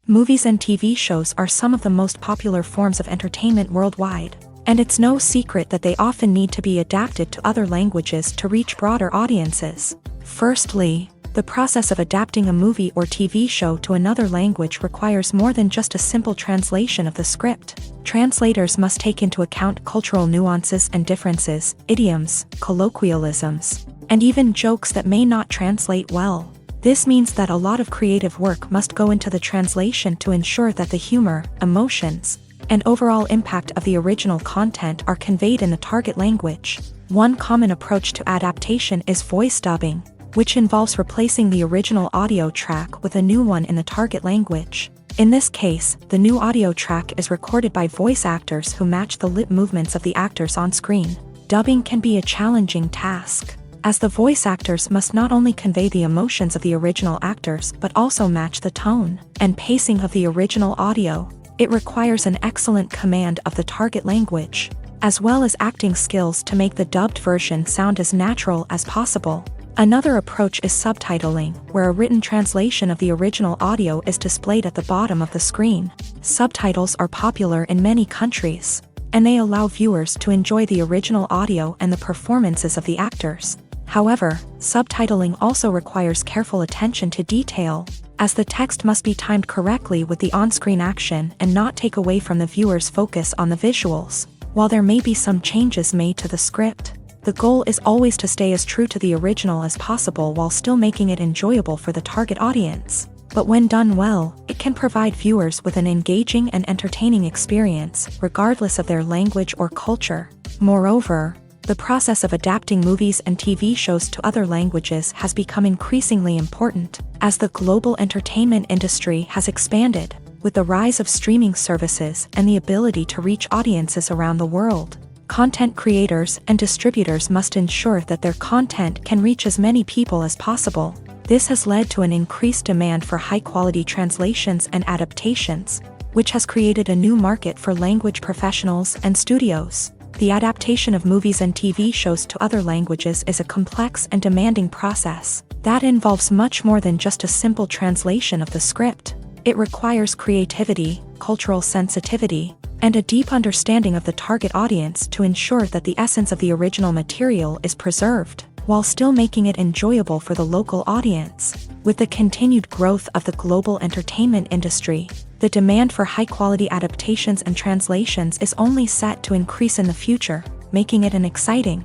Movies and TV shows are some of the most popular forms of entertainment worldwide, and it's no secret that they often need to be adapted to other languages to reach broader audiences. Firstly, the process of adapting a movie or TV show to another language requires more than just a simple translation of the script. Translators must take into account cultural nuances and differences, idioms, colloquialisms, and even jokes that may not translate well. This means that a lot of creative work must go into the translation to ensure that the humor, emotions, and overall impact of the original content are conveyed in the target language. One common approach to adaptation is voice dubbing. which involves replacing the original audio track with a new one in the target language. In this case, the new audio track is recorded by voice actors who match the lip movements of the actors on screen. Dubbing can be a challenging task, as the voice actors must not only convey the emotions of the original actors but also match the tone and pacing of the original audio. It requires an excellent command of the target language, as well as acting skills to make the dubbed version sound as natural as possible. Another approach is subtitling, where a written translation of the original audio is displayed at the bottom of the screen. Subtitles are popular in many countries, and they allow viewers to enjoy the original audio and the performances of the actors. However, subtitling also requires careful attention to detail, as the text must be timed correctly with the on-screen action and not take away from the viewer's focus on the visuals. While there may be some changes made to the script, the goal is always to stay as true to the original as possible while still making it enjoyable for the target audience. But when done well, it can provide viewers with an engaging and entertaining experience, regardless of their language or culture. Moreover, the process of adapting movies and TV shows to other languages has become increasingly important, as the global entertainment industry has expanded, with the rise of streaming services and the ability to reach audiences around the world. Content creators and distributors must ensure that their content can reach as many people as possible. This has led to an increased demand for high-quality translations and adaptations, which has created a new market for language professionals and studios. The adaptation of movies and TV shows to other languages is a complex and demanding process that involves much more than just a simple translation of the script. It requires creativity, cultural sensitivity, and a deep understanding of the target audience to ensure that the essence of the original material is preserved, while still making it enjoyable for the local audience. With the continued growth of the global entertainment industry, the demand for high-quality adaptations and translations is only set to increase in the future, making it an exciting.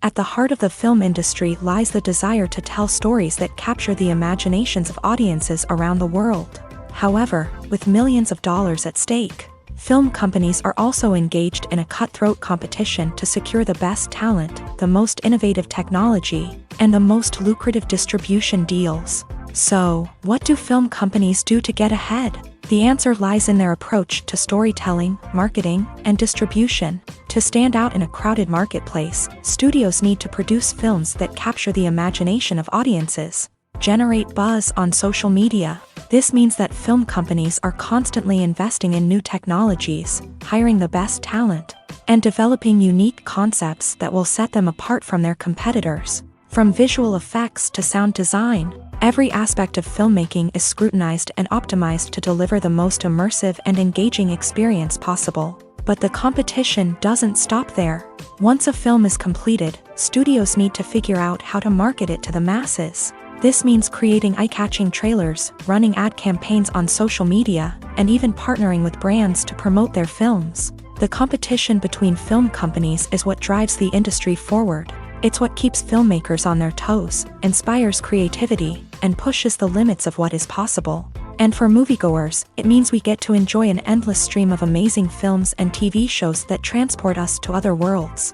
At the heart of the film industry lies the desire to tell stories that capture the imaginations of audiences around the world. However, with millions of dollars at stake, film companies are also engaged in a cutthroat competition to secure the best talent, the most innovative technology, and the most lucrative distribution deals. So, what do film companies do to get ahead? The answer lies in their approach to storytelling, marketing, and distribution. To stand out in a crowded marketplace, studios need to produce films that capture the imagination of audiences, generate buzz on social media. This means that film companies are constantly investing in new technologies, hiring the best talent, and developing unique concepts that will set them apart from their competitors. From visual effects to sound design, every aspect of filmmaking is scrutinized and optimized to deliver the most immersive and engaging experience possible. But the competition doesn't stop there. Once a film is completed, studios need to figure out how to market it to the masses. This means creating eye-catching trailers, running ad campaigns on social media, and even partnering with brands to promote their films. The competition between film companies is what drives the industry forward. It's what keeps filmmakers on their toes, inspires creativity, and pushes the limits of what is possible. And for moviegoers, it means we get to enjoy an endless stream of amazing films and TV shows that transport us to other worlds.